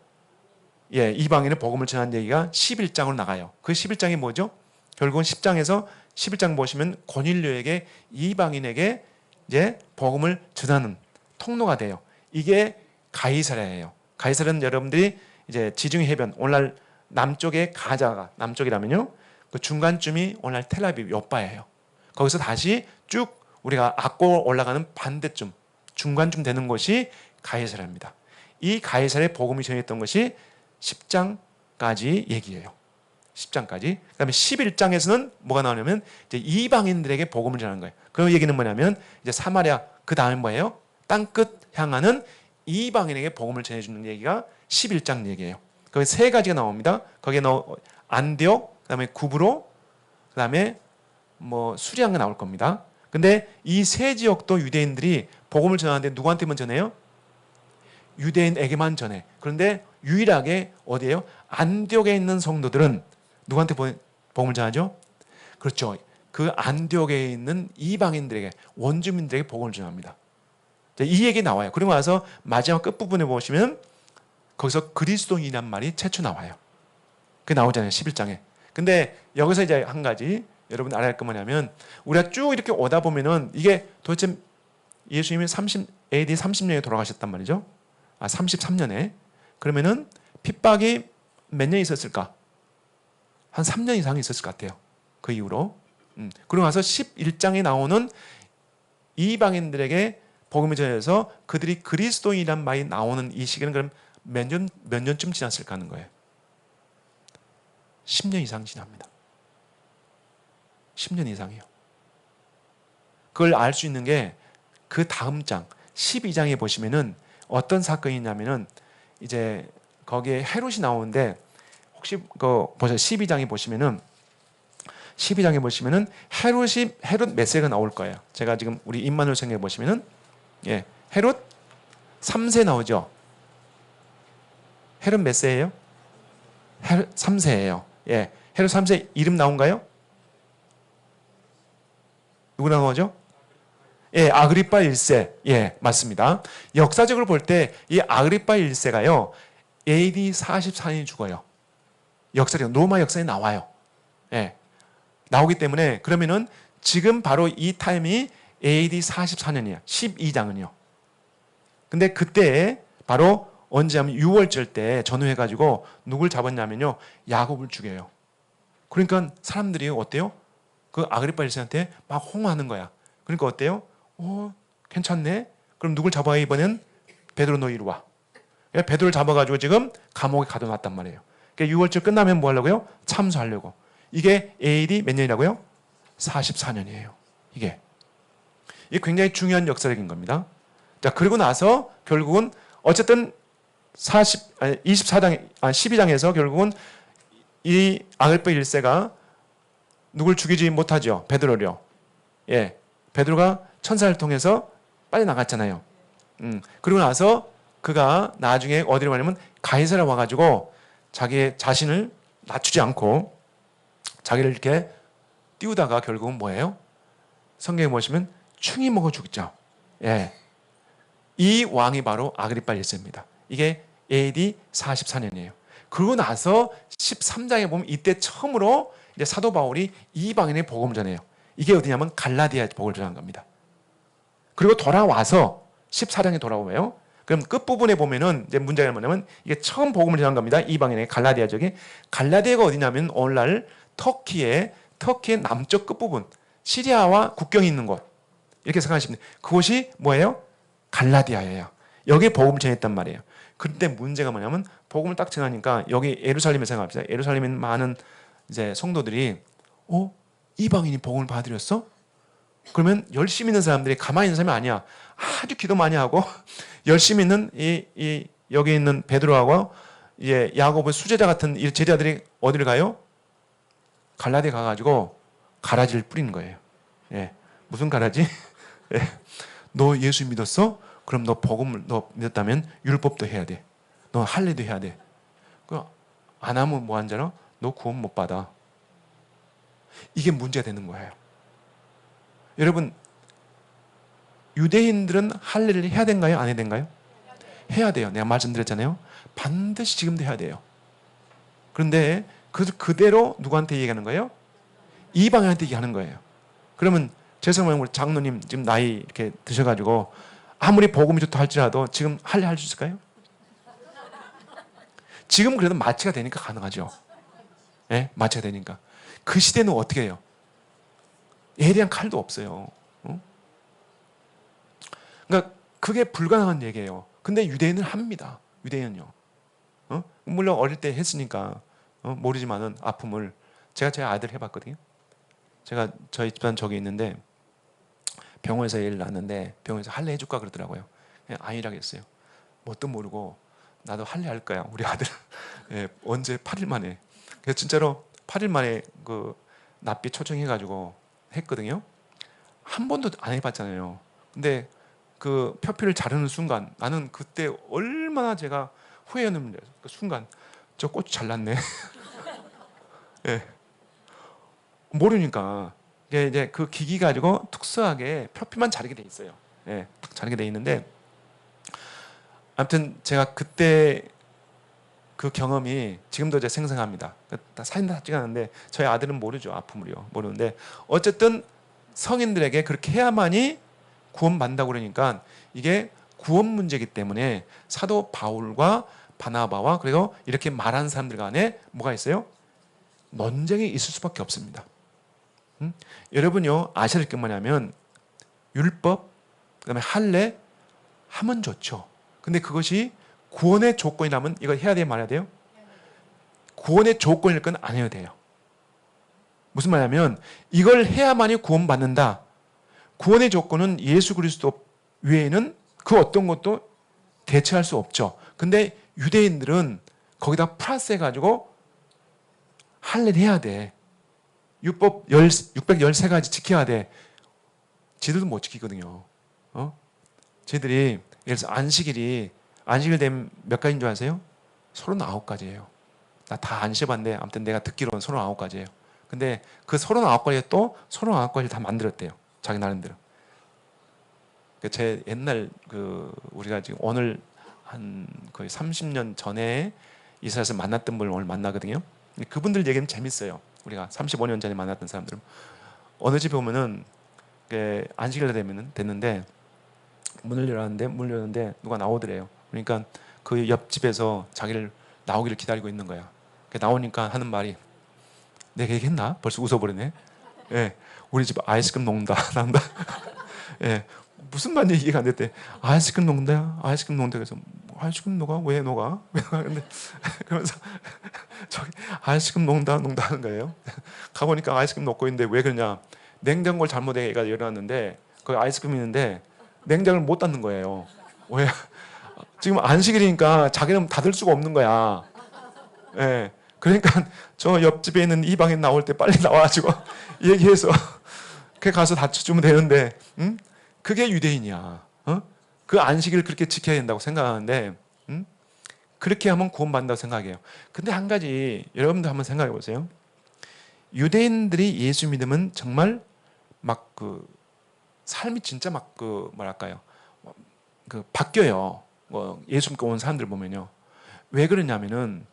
이방인의 복음을 전하는 얘기가 11장으로 나가요. 그 11장이 뭐죠? 결국은 10장에서 11장 보시면 고닐료에게 이방인에게 이제 복음을 전하는 통로가 돼요. 이게 가이사랴예요. 가이사랴는 여러분들이 이제 지중해 해변 오늘날 남쪽에 가자가 남쪽이라면요. 그 중간쯤이 오늘날 텔아비브 욥바예요. 거기서 다시 쭉 우리가 악고 올라가는 반대쯤 중간쯤 되는 곳이 가이사랴입니다. 이 가이사랴에 복음이 전했던 것이 10장까지 얘기예요. 10장까지. 그다음에 11장에서는 뭐가 나오냐면 이제 이방인들에게 복음을 전하는 거예요. 그 얘기는 뭐냐면 이제 사마리아 그 다음에 뭐예요? 땅끝 향하는 이방인에게 복음을 전해주는 얘기가 11장 얘기예요. 거기 세 가지가 나옵니다. 거기에 안디옥, 그다음에 구브로, 그다음에 뭐 수리안가 나올 겁니다. 근데 이 세 지역도 유대인들이 복음을 전하는데 누구한테만 전해요? 유대인에게만 전해. 그런데 유일하게 어디예요? 안디옥에 있는 성도들은 누구한테 복음을 전하죠? 그렇죠. 그 안디옥에 있는 이방인들에게 원주민들에게 복음을 전합니다. 이 얘기 나와요. 그리고 나서 마지막 끝부분에 보시면 거기서 그리스도인이란 말이 최초 나와요. 그게 나오잖아요. 11장에. 근데 여기서 이제 한 가지 여러분 알아야 할 거 뭐냐면 우리가 쭉 이렇게 오다 보면은 이게 도대체 예수님이 AD 30년에 돌아가셨단 말이죠. 33년에. 그러면은 핍박이 몇 년 있었을까? 한 3년 이상 있었을 것 같아요. 그 이후로. 그러고 나서 11장에 나오는 이방인들에게 복음이 전해져서 그들이 그리스도인이란 말이 나오는 이 시기는 그럼 몇 년쯤 지났을까 하는 거예요. 10년 이상 지납니다. 10년 이상이요. 그걸 알 수 있는 게 그 다음 장 12장에 보시면은 어떤 사건이 있냐면은 이제 거기에 헤롯이 나오는데 혹시 그 보세요. 12장에 보시면은 헤롯 몇 세가 나올 거예요. 제가 지금 우리 입만을 생각해 보시면은 헤롯 3세 나오죠. 헤롯 몇 세예요? 헤롯 3세예요. 헤롯 3세 이름 나온가요? 누구 나오죠? 아그리파 1세. 맞습니다. 역사적으로 볼 때 이 아그리파 1세가요. AD 44년이 죽어요. 역사적 로마 역사에 나와요. 나오기 때문에 그러면은 지금 바로 이 타임이 AD 44년이야. 12장은요. 근데 그때 바로 언제 하면 6월절 때 전후해가지고 누굴 잡았냐면요. 야곱을 죽여요. 그러니까 사람들이 어때요? 그 아그리파 1세한테 막 홍하는 거야. 그러니까 어때요? 괜찮네. 그럼 누굴 잡아야 이번엔 베드로 너 이리 와. 베드로를 잡아가지고 지금 감옥에 가둬놨단 말이에요. 그러니까 6월절 끝나면 뭐 하려고요? 참수하려고. 이게 AD 몇 년이라고요? 44년이에요. 이게 굉장히 중요한 역사적인 겁니다. 자, 그리고 나서 결국은 어쨌든 12장에서 결국은 이 아글베 1세가 누굴 죽이지 못하죠. 베드로요. 예, 베드로가 천사를 통해서 빨리 나갔잖아요. 그리고 나서 그가 나중에 어디로 가냐면 가이사랴 와가지고 자기의 자신을 낮추지 않고 자기를 이렇게 띄우다가 결국은 뭐예요? 성경에 보시면 충이 먹어 죽죠. 예, 이 왕이 바로 아그리파 1세입니다. 이게 AD 44년이에요. 그러고 나서 13장에 보면 이때 처음으로 이제 사도 바울이 이방인의 복음을 전해요. 이게 어디냐면 갈라디아에 복음을 전한 겁니다. 그리고 돌아와서 14장에 돌아오면 그럼 끝부분에 보면은 이제 문제가 뭐냐면 이게 처음 복음을 전한 겁니다. 이방인의 갈라디아 지역이. 갈라디아가 어디냐면 오늘날 터키의 남쪽 끝부분, 시리아와 국경이 있는 곳. 이렇게 생각하시면 돼요. 그곳이 뭐예요? 갈라디아예요. 여기에 복음을 전했단 말이에요. 그런데 문제가 뭐냐면 복음을 딱 전하니까 여기 예루살렘을 생각합시다. 예루살렘에 있는 많은 이제 성도들이 이방인이 복음을 받으렸어? 그러면 열심히 있는 사람들이 가만히 있는 사람이 아니야. 아주 기도 많이 하고 열심히 있는 여기 있는 베드로하고 이제 야고보의 수제자 같은 이 제자들이 어디를 가요? 갈라디아 가가지고 가라지를 뿌리는 거예요. 예, 무슨 가라지? 예. 너 예수 믿었어? 그럼 너 복음을 너 믿었다면 율법도 해야 돼. 너 할례도 해야 돼. 안 하면 뭐 한 자로? 너 구원 못 받아. 이게 문제가 되는 거예요. 여러분, 유대인들은 할례를 해야 된가요? 안 해야 된가요? 해야 돼요. 내가 말씀드렸잖아요. 반드시 지금도 해야 돼요. 그런데 그대로 누구한테 얘기하는 거예요? 이방인한테 얘기하는 거예요. 그러면 죄송해요. 우리 장로님 지금 나이 이렇게 드셔가지고 아무리 복음이 좋다 할지라도 지금 할례 할 수 있을까요? 지금 그래도 마취가 되니까 가능하죠. 예? 마취가 되니까. 그 시대는 어떻게 해요? 예리한 칼도 없어요. 그러니까 그게 불가능한 얘기예요. 근데 유대인은 합니다. 유대인은요. 물론 어릴 때 했으니까 모르지만은 아픔을 제가 제 아들 해봤거든요. 제가 저희 집안 저기 있는데 병원에서 애를 낳았는데 병원에서 할례 해줄까 그러더라고요. 그냥 아니라고 했어요. 뭣도 모르고 나도 할례 할 거야 우리 아들. 예, 언제 8일 만에. 그래서 진짜로 8일 만에 그 납비 초청해가지고 했거든요. 한 번도 안 해봤잖아요. 근데 그 표피를 자르는 순간 나는 그때 얼마나 제가 후회했는지 그 순간 저 꽃이 잘났네. 예. 모르니까 이제 그 기기 가지고 특수하게 표피만 자르게 돼 있어요. 예, 자르게 돼 있는데 아무튼 제가 그때 그 경험이 지금도 이제 생생합니다. 사진 다 찍었는데 저희 아들은 모르죠. 아픔을요. 모르는데 어쨌든 성인들에게 그렇게 해야만이 구원받는다고 그러니까 이게 구원 문제이기 때문에 사도 바울과 바나바와 그리고 이렇게 말하는 사람들 간에 뭐가 있어요? 논쟁이 있을 수밖에 없습니다. 여러분요 아셔야 될 게 뭐냐면 율법 그다음에 할례 하면 좋죠. 근데 그것이 구원의 조건이라면 이거 해야 돼요, 말아야 돼요? 구원의 조건일 건 안 해야 돼요. 무슨 말이냐면 이걸 해야만이 구원받는다. 구원의 조건은 예수 그리스도 외에는 그 어떤 것도 대체할 수 없죠. 근데 유대인들은 거기다 플러스 해가지고 할례를 해야 돼. 율법 613가지 지켜야 돼. 지들도 못 지키거든요. 쟤들이 예를 들어서 안식일 되면 몇 가지인 줄 아세요? 39가지예요. 나 다 안 씹었는데 아무튼 내가 듣기로는 39가지예요. 근데 그 39가지에 또 39가지를 다 만들었대요. 자기 나름대로. 제 옛날 우리가 지금 오늘 한 거의 30년 전에 이스라엘에서 만났던 분을 오늘 만나거든요. 그분들 얘기는 재밌어요. 우리가 35년 전에 만났던 사람들은 어느 집에 오면은 안식일 되면은 됐는데 문을 열었는데 누가 나오더래요. 그러니까 그 옆집에서 자기를 나오기를 기다리고 있는 거야. 나오니까 하는 말이 내가 얘기했나? 벌써 웃어버리네. 예, 우리 집 아이스크림 녹는다. 난다. 예, 무슨 말인지 이해가 안 됐대. 아이스크림 녹는다. 아이스크림 녹는다. 그래서 아이스크림 녹아? 왜 녹아? 왜 녹아? 근데 그러면서 저기 아이스크림 녹는다는 거예요. 가보니까 아이스크림 녹고 있는데 왜 그러냐? 냉장고를 잘못 애가 열어놨는데 거기 아이스크림이 있는데 냉장고를 못 닫는 거예요. 왜? 지금 안식일이니까 자기는 닫을 수가 없는 거야. 예. 그러니까 저 옆집에 있는 이 방에 나올 때 빨리 나와가지고 얘기해서 그 가서 닫혀주면 되는데, 응? 그게 유대인이야. 어? 그 안식일 그렇게 지켜야 된다고 생각하는데, 응? 그렇게 하면 구원받는다고 생각해요. 근데 한 가지 여러분들 한번 생각해 보세요. 유대인들이 예수 믿으면 정말 막 그 삶이 진짜 막 그 뭐랄까요? 그 바뀌어요. 뭐 예수 믿고 온 사람들 보면요. 왜 그러냐면은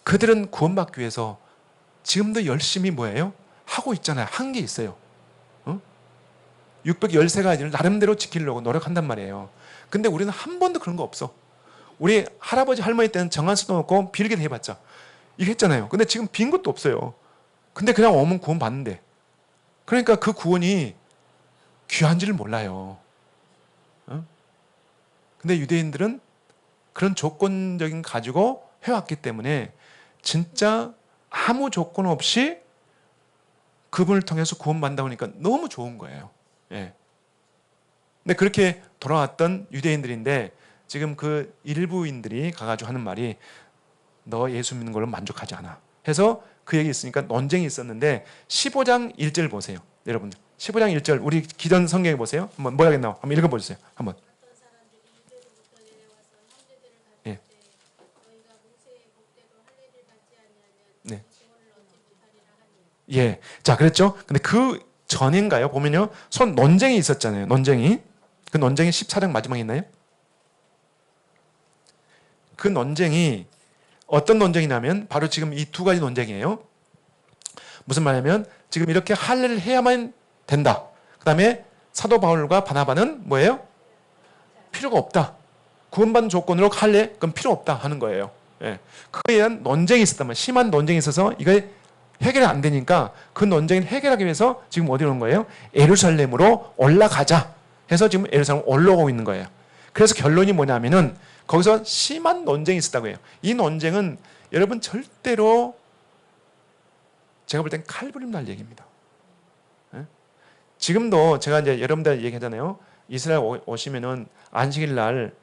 그들은 구원받기 위해서 지금도 열심히 뭐예요? 하고 있잖아요. 한 게 있어요. 613가지를 나름대로 지키려고 노력한단 말이에요. 근데 우리는 한 번도 그런 거 없어. 우리 할아버지 할머니 때는 정한 수도 없고 빌게 해봤자 이거 했잖아요. 근데 지금 빈 것도 없어요. 근데 그냥 오면 구원 받는데. 그러니까 그 구원이 귀한지를 몰라요. 근데 유대인들은 그런 조건적인 가지고 해왔기 때문에 진짜 아무 조건 없이 그분을 통해서 구원받는다 보니까 너무 좋은 거예요. 예. 근데 그렇게 돌아왔던 유대인들인데 지금 그 일부인들이 가가지고 하는 말이 너 예수 믿는 걸로 만족하지 않아. 해서 그 얘기 있으니까 논쟁이 있었는데 15장 1절 보세요. 여러분들 15장 1절 우리 기존 성경에 보세요. 한번 뭐라고 나와? 한번 읽어보세요. 한번. 예. 네. 예. 자, 그랬죠? 근데 그 전인가요? 보면요. 손 논쟁이 있었잖아요. 논쟁이. 그 논쟁이 14장 마지막에 있나요? 그 논쟁이 어떤 논쟁이냐면 바로 지금 이 두 가지 논쟁이에요. 무슨 말이냐면 지금 이렇게 할례를 해야만 된다. 그 다음에 사도 바울과 바나바는 뭐예요? 필요가 없다. 구원받는 조건으로 할례? 그럼 필요 없다 하는 거예요. 예. 그거에 대한 논쟁이 있었단 말이에요. 심한 논쟁이 있어서 이게 해결이 안 되니까 그 논쟁을 해결하기 위해서 지금 어디로 온 거예요? 예루살렘으로 올라가자 해서 지금 예루살렘 올라오고 있는 거예요. 그래서 결론이 뭐냐면은 거기서 심한 논쟁이 있었다고 해요. 이 논쟁은 여러분 절대로 제가 볼 땐 칼부림 날 얘기입니다. 예? 지금도 제가 이제 여러분들 얘기하잖아요. 이스라엘 오시면은 안식일 날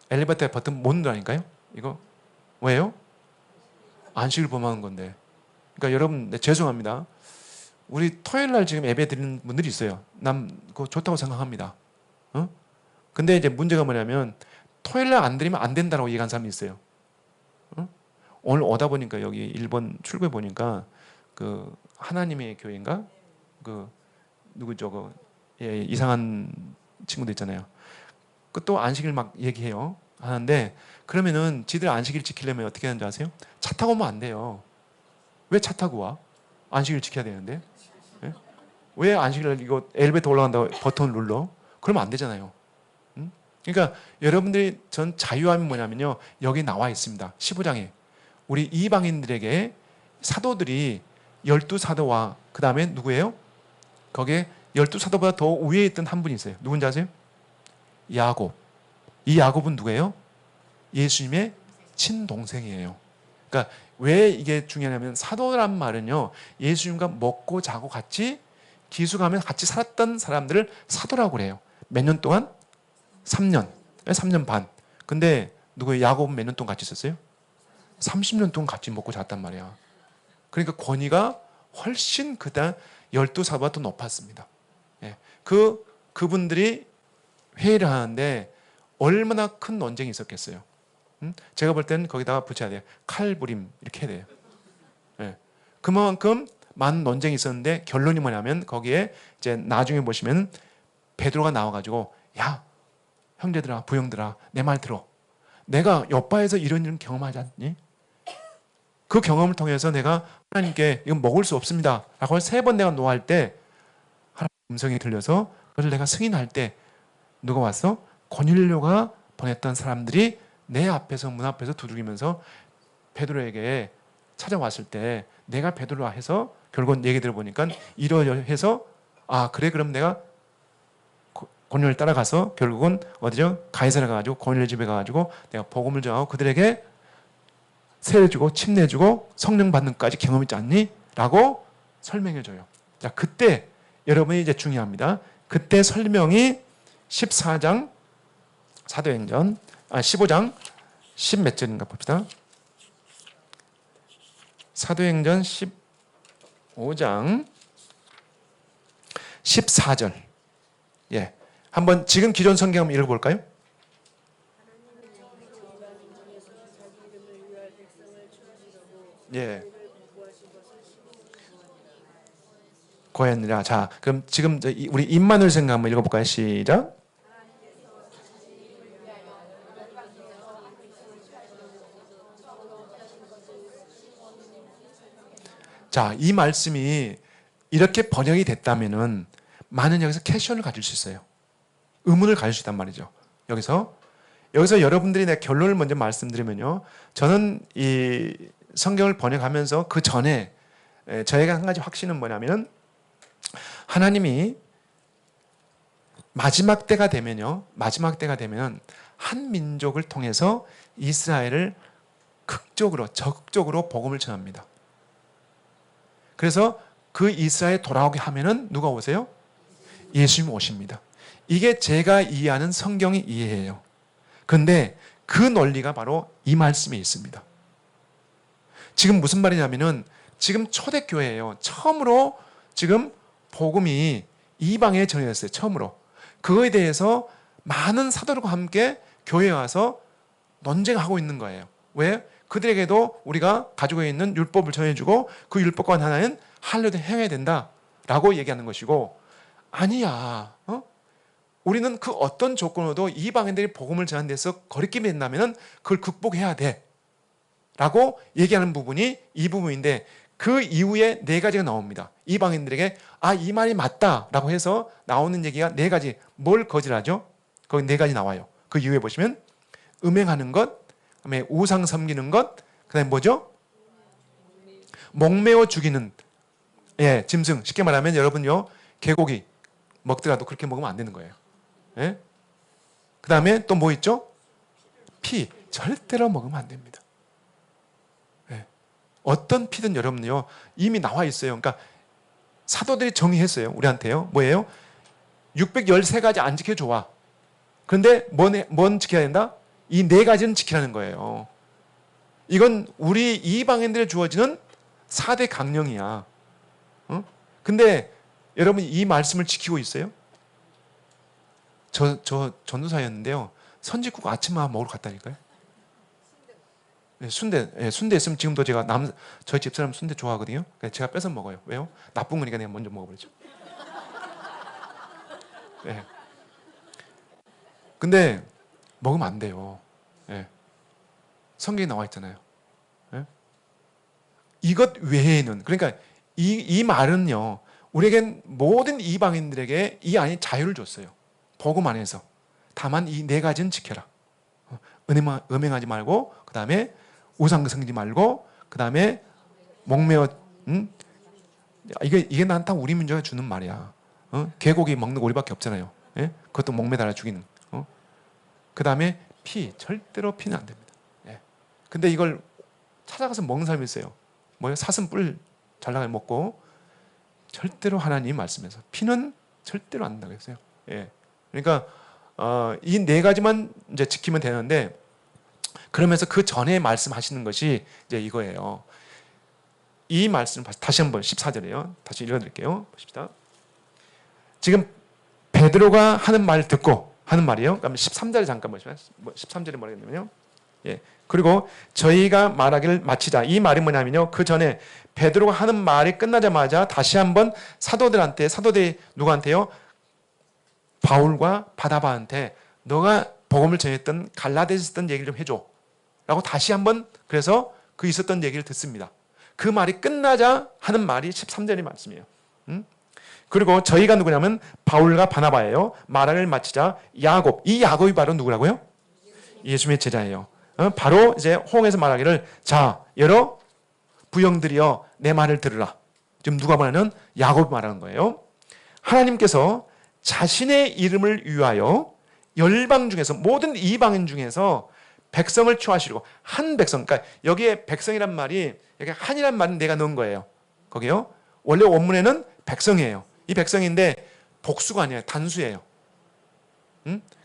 엘리베이터 버튼 못 누르라니까요. 이거 왜요? 안식일 범하는 건데. 그러니까 여러분 네, 죄송합니다. 우리 토요일 날 지금 예배 드리는 분들이 있어요. 난 그거 좋다고 생각합니다. 어? 근데 이제 문제가 뭐냐면 토요일 날 안 드리면 안 된다라고 얘기한 사람이 있어요. 어? 오늘 오다 보니까 여기 일본 출구에 보니까 그 하나님의 교회인가? 그 누구죠? 그 예, 이상한 친구들 있잖아요. 그 또 안식일 막 얘기해요. 하는데 그러면은 지들 안식일 지키려면 어떻게 하는지 아세요? 차 타고 오면 안 돼요. 왜 차 타고 와? 안식일 지켜야 되는데. 예? 왜 안식일 이거 엘리베이터 올라간다고 버튼을 눌러? 그러면 안 되잖아요. 응? 그러니까 여러분들이 전 자유함이 뭐냐면요. 여기 나와 있습니다. 15장에. 우리 이방인들에게 사도들이 12사도와 그 다음에 누구예요? 거기에 12사도보다 더 위에 있던 한 분이 있어요. 누군지 아세요? 야곱. 이 야곱은 누구예요? 예수님의 친동생이에요. 그러니까 왜 이게 중요하냐면 사도란 말은요. 예수님과 먹고 자고 같이 기숙하면 같이 살았던 사람들을 사도라고 그래요. 몇 년 동안? 3년. 3년 반. 근데 누구예요? 야곱은 몇 년 동안 같이 있었어요? 30년 동안 같이 먹고 잤단 말이야. 그러니까 권위가 훨씬 그다 12사도보다 더 높았습니다. 예. 그분들이 회의를 하는데 얼마나 큰 논쟁이 있었겠어요. 제가 볼 때는 거기다가 붙여야 돼요. 칼부림 이렇게 해야 돼요. 예. 그만큼 많은 논쟁이 있었는데 결론이 뭐냐면 거기에 이제 나중에 보시면 베드로가 나와가지고 야 형제들아 부형들아 내 말 들어. 내가 옆바에서 이런 경험하지 않니? 그 경험을 통해서 내가 하나님께 이건 먹을 수 없습니다 라고 3번 내가 노할 때 하나님 음성이 들려서 그걸 내가 승인할 때 누가 왔어? 고넬료가 보냈던 사람들이 내 앞에서 문 앞에서 두들기면서 베드로에게 찾아왔을 때 내가 베드로라 해서 결국 얘기 들어보니까 이러해서 아 그래 그럼 내가 고넬료를 따라가서 결국은 어디죠? 가이사랴 가가지고 고넬료 집에 가가지고 내가 복음을 전하고 그들에게 세례 주고 침 내주고 성령 받는 것까지 경험했지 않니? 라고 설명해줘요. 자, 그때 여러분이 이제 중요합니다. 그때 설명이 14장 사도행전 15장 10 몇 절인가 봅시다. 사도행전 15장 14절. 예. 한번 지금 기존 성경 한번 읽어볼까요? 예. 고했느라. 자, 그럼 지금 우리 임마누엘 생각 한번 읽어볼까요? 시작. 자, 이 말씀이 이렇게 번역이 됐다면은 많은 여기서 퀘션을 가질 수 있어요. 의문을 가질 수 있단 말이죠. 여기서 여러분들이 내 결론을 먼저 말씀드리면요. 저는 이 성경을 번역하면서 그 전에 저희가 한 가지 확신은 뭐냐면은 하나님이 마지막 때가 되면은 한 민족을 통해서 이스라엘을 적극적으로 복음을 전합니다. 그래서 그 이스라엘 돌아오게 하면은 누가 오세요? 예수님 오십니다. 이게 제가 이해하는 성경의 이해예요. 그런데 그 논리가 바로 이 말씀에 있습니다. 지금 무슨 말이냐면은 지금 초대교회예요. 처음으로 지금 복음이 이방에 전해졌어요. 처음으로. 그거에 대해서 많은 사도들과 함께 교회에 와서 논쟁하고 있는 거예요. 왜? 그들에게도 우리가 가지고 있는 율법을 전해주고 그 율법과 하나는 할례도 행해야 된다라고 얘기하는 것이고, 아니야. 우리는 그 어떤 조건으로도 이방인들이 복음을 전하는 데서 거리낌이 된다면 그걸 극복해야 돼 라고 얘기하는 부분이 이 부분인데, 그 이후에 네 가지가 나옵니다. 이방인들에게 이 말이 맞다라고 해서 나오는 얘기가 네 가지. 뭘 거절하죠? 거기 네 가지 나와요. 그 이후에 보시면 음행하는 것, 그다음에 우상 섬기는 것, 그다음에 뭐죠? 목매어 죽이는 짐승. 쉽게 말하면 여러분요, 개고기 먹더라도 그렇게 먹으면 안 되는 거예요. 예? 그다음에 또 뭐 있죠? 피. 절대로 먹으면 안 됩니다. 예. 어떤 피든 여러분요 이미 나와 있어요. 그러니까 사도들이 정의했어요. 우리한테요. 뭐예요? 613가지 안 지켜 좋아. 그런데 뭔 지켜야 된다? 이 네 가지는 지키라는 거예요. 이건 우리 이방인들에 주어지는 4대 강령이야. 근데 여러분 이 말씀을 지키고 있어요? 저 전도사였는데요. 선지국 아침만 먹으러 갔다니까요. 순대 있으면 지금도 제가 저희 집사람 순대 좋아하거든요. 제가 뺏어 먹어요. 왜요? 나쁜 거니까 내가 먼저 먹어버리죠. 네. 근데 먹으면 안 돼요. 네. 성경에 나와 있잖아요. 네? 이것 외에는, 그러니까 이 말은요, 우리에겐 모든 이방인들에게 이 안에 자유를 줬어요. 복음 안에서. 다만 이 네 가지는 지켜라. 음행하지 말고, 그 다음에 우상 섬기지 말고, 그 다음에 목매어, 이게 난 다 우리 민족에 주는 말이야. 개고기 먹는 거 우리밖에 없잖아요. 예? 그것도 목매달아 죽이는. 그 다음에 피, 절대로 피는 안 됩니다. 예. 근데 이걸 찾아가서 먹는 사람이 있어요. 뭐예요? 사슴 뿔 잘라서 먹고, 절대로 하나님 말씀에서 피는 절대로 안 된다고 했어요. 예. 그러니까 이 네 가지만 이제 지키면 되는데, 그러면서 그 전에 말씀하시는 것이 이제 이거예요. 이 말씀 다시 한번 14절이에요. 다시 읽어드릴게요. 보십시다. 지금 베드로가 하는 말 듣고 하는 말이에요. 그럼 13절에 잠깐 보시면 13절에 뭐라 했냐면요. 예. 그리고 저희가 말하기를 마치자. 이 말이 뭐냐면요. 그 전에 베드로가 하는 말이 끝나자마자 다시 한번 사도들이 누구한테요? 바울과 바나바한테 너가 복음을 전했던 갈라디아에 있었던 얘기를 좀 해줘 라고 다시 한번, 그래서 그 있었던 얘기를 듣습니다. 그 말이 끝나자 하는 말이 13절의 말씀이에요. 그리고 저희가 누구냐면 바울과 바나바예요. 말을 마치자 야곱. 이 야곱이 바로 누구라고요? 예수님의 제자예요. 바로 이제 호응해서 말하기를, 자 여러 부형들이여 내 말을 들으라. 지금 누가 말하는? 야곱이 말하는 거예요. 하나님께서 자신의 이름을 위하여 열방 중에서 모든 이방인 중에서 백성을 취하시려고 한 백성. 그러니까 여기에 백성이란 말이 여기 한이란 말은 내가 넣은 거예요. 거기요. 원래 원문에는 백성이에요. 이 백성인데 복수가 아니에요. 단수예요.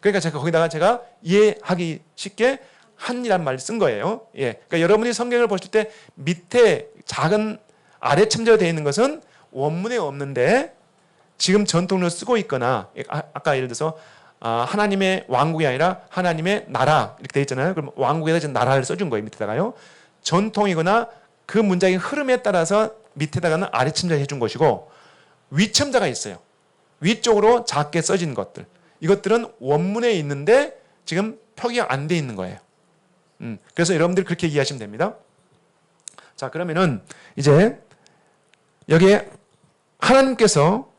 그러니까 거기다가 제가 이해하기 쉽게 한이란 말을 쓴 거예요. 예. 그러니까 여러분이 성경을 보실 때 밑에 작은 아래 첨자로 되어 있는 것은 원문에 없는데 지금 전통으로 쓰고 있거나 아까 예를 들어서 하나님의 왕국이 아니라 하나님의 나라 이렇게 되어 있잖아요. 그럼 왕국에다 지금 나라를 써준 거예요. 밑에다가요. 전통이거나 그 문장의 흐름에 따라서 밑에다가는 아래 첨자 해준 것이고 위첨자가 있어요. 위쪽으로 작게 써진 것들. 이것들은 원문에 있는데 지금 표기가 안 돼 있는 거예요. 그래서 여러분들이 그렇게 이해하시면 됩니다. 자, 그러면은 이제 여기에 하나님께서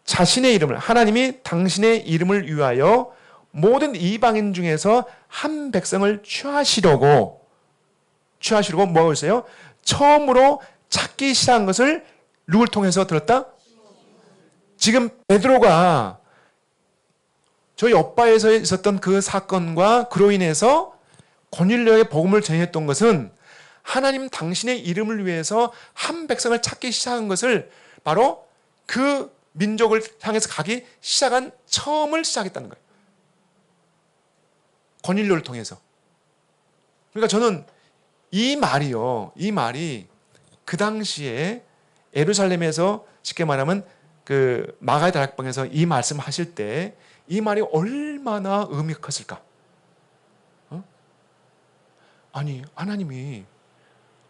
자신의 이름을, 하나님이 당신의 이름을 위하여 모든 이방인 중에서 한 백성을 취하시려고 뭐하고 있어요? 처음으로 찾기 시작한 것을 누굴 통해서 들었다? 지금 베드로가 저희 오빠에서 있었던 그 사건과 그로 인해서 고넬료에게 복음을 전했던 것은 하나님 당신의 이름을 위해서 한 백성을 찾기 시작한 것을 바로 그 민족을 향해서 가기 시작한 처음을 시작했다는 거예요. 고넬료를 통해서. 그러니까 저는 이 말이 그 당시에 예루살렘에서 쉽게 말하면 그 마가의 다락방에서 이 말씀하실 때 이 말이 얼마나 의미가 컸을까? 아니, 하나님이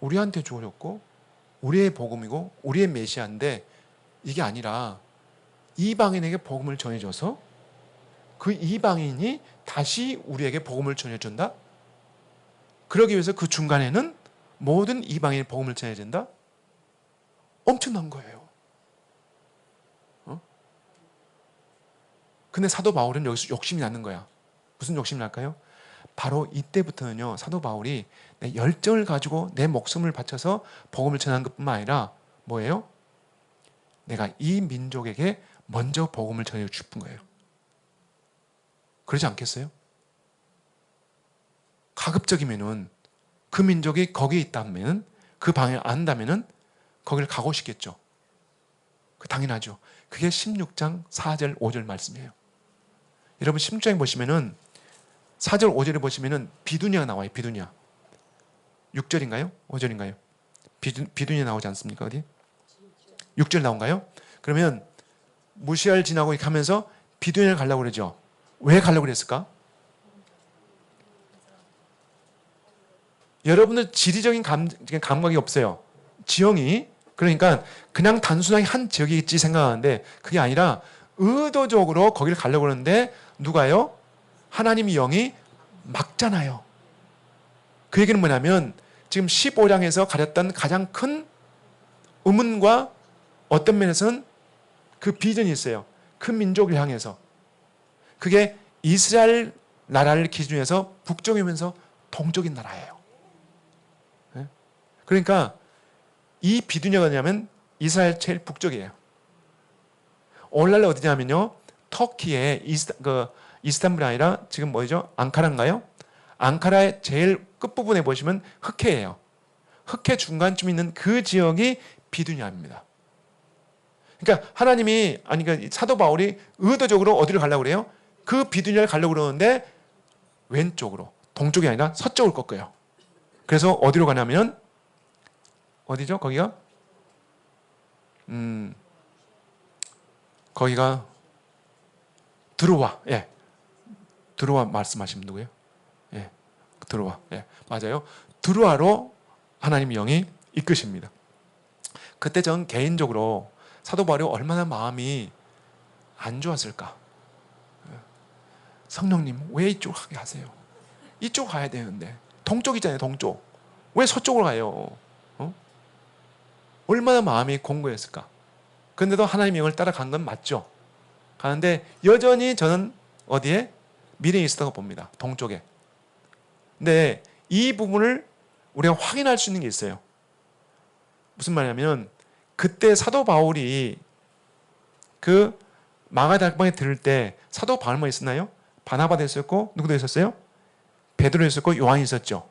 우리한테 주어졌고 우리의 복음이고 우리의 메시아인데 이게 아니라 이방인에게 복음을 전해줘서 그 이방인이 다시 우리에게 복음을 전해준다? 그러기 위해서 그 중간에는 모든 이방인의 복음을 전해야 된다? 엄청난 거예요. 근데 사도 바울은 여기서 욕심이 나는 거야. 무슨 욕심이 날까요? 바로 이때부터는요, 사도 바울이 내 열정을 가지고 내 목숨을 바쳐서 복음을 전하는 것뿐만 아니라 뭐예요? 내가 이 민족에게 먼저 복음을 전해주고 싶은 거예요. 그러지 않겠어요? 가급적이면은 그 민족이 거기에 있다면, 그 방에 안다면은 거기를 가고 싶겠죠. 그 당연하죠. 그게 16장 4절 5절 말씀이에요. 여러분 16장에 보시면은 4절 5절에 보시면은 비두냐가 나와요. 비두냐. 6절인가요? 5절인가요? 비두냐 나오지 않습니까? 어디? 6절 나온가요? 그러면 무시할 지나고 이렇게 하면서 비두냐를 가려고 그러죠. 왜 가려고 그랬을까? 여러분들 지리적인 감각이 없어요. 지형이. 그러니까 그냥 단순하게 한 지역이겠지 생각하는데 그게 아니라 의도적으로 거기를 가려고 그러는데 누가요? 하나님의 영이 막잖아요. 그 얘기는 뭐냐면 지금 15장에서 가졌던 가장 큰 의문과 어떤 면에서는 그 비전이 있어요. 큰 민족을 향해서. 그게 이스라엘 나라를 기준해서 북쪽이면서 동쪽인 나라예요. 그러니까 이 비두냐가 뭐냐면 이스라엘 제일 북쪽이에요. 오늘날 어디냐면요. 터키의 이스탄불이 아니라 지금 뭐죠? 앙카라인가요? 앙카라의 제일 끝부분에 보시면 흑해예요. 흑해 중간쯤 있는 그 지역이 비두냐입니다. 그러니까 하나님이 그러니까 사도 바울이 의도적으로 어디를 가려고 그래요? 그 비두냐를 가려고 그러는데 왼쪽으로, 동쪽이 아니라 서쪽을 꺾어요. 그래서 어디로 가냐면 어디죠? 거기가? 거기가 드로아. 예. 드로아 말씀하시면 누구예요? 예. 드로아. 예. 맞아요. 드로아로 하나님 영이 이끄십니다. 그때 전 개인적으로 사도 바울이 얼마나 마음이 안 좋았을까? 성령님 왜 이쪽으로 가게 하세요? 이쪽 가야 되는데 동쪽이잖아요. 동쪽. 왜 서쪽으로 가요? 얼마나 마음이 공고했을까? 그런데도 하나님의 영을 따라간 건 맞죠. 가는데 여전히 저는 어디에? 미련이 있었다고 봅니다. 동쪽에. 근데 이 부분을 우리가 확인할 수 있는 게 있어요. 무슨 말이냐면 그때 사도 바울이 그 마가 다락방에 들을 때 사도 바울만 있었나요? 바나바도 있었고 누구도 있었어요? 베드로 있었고 요한이 있었죠.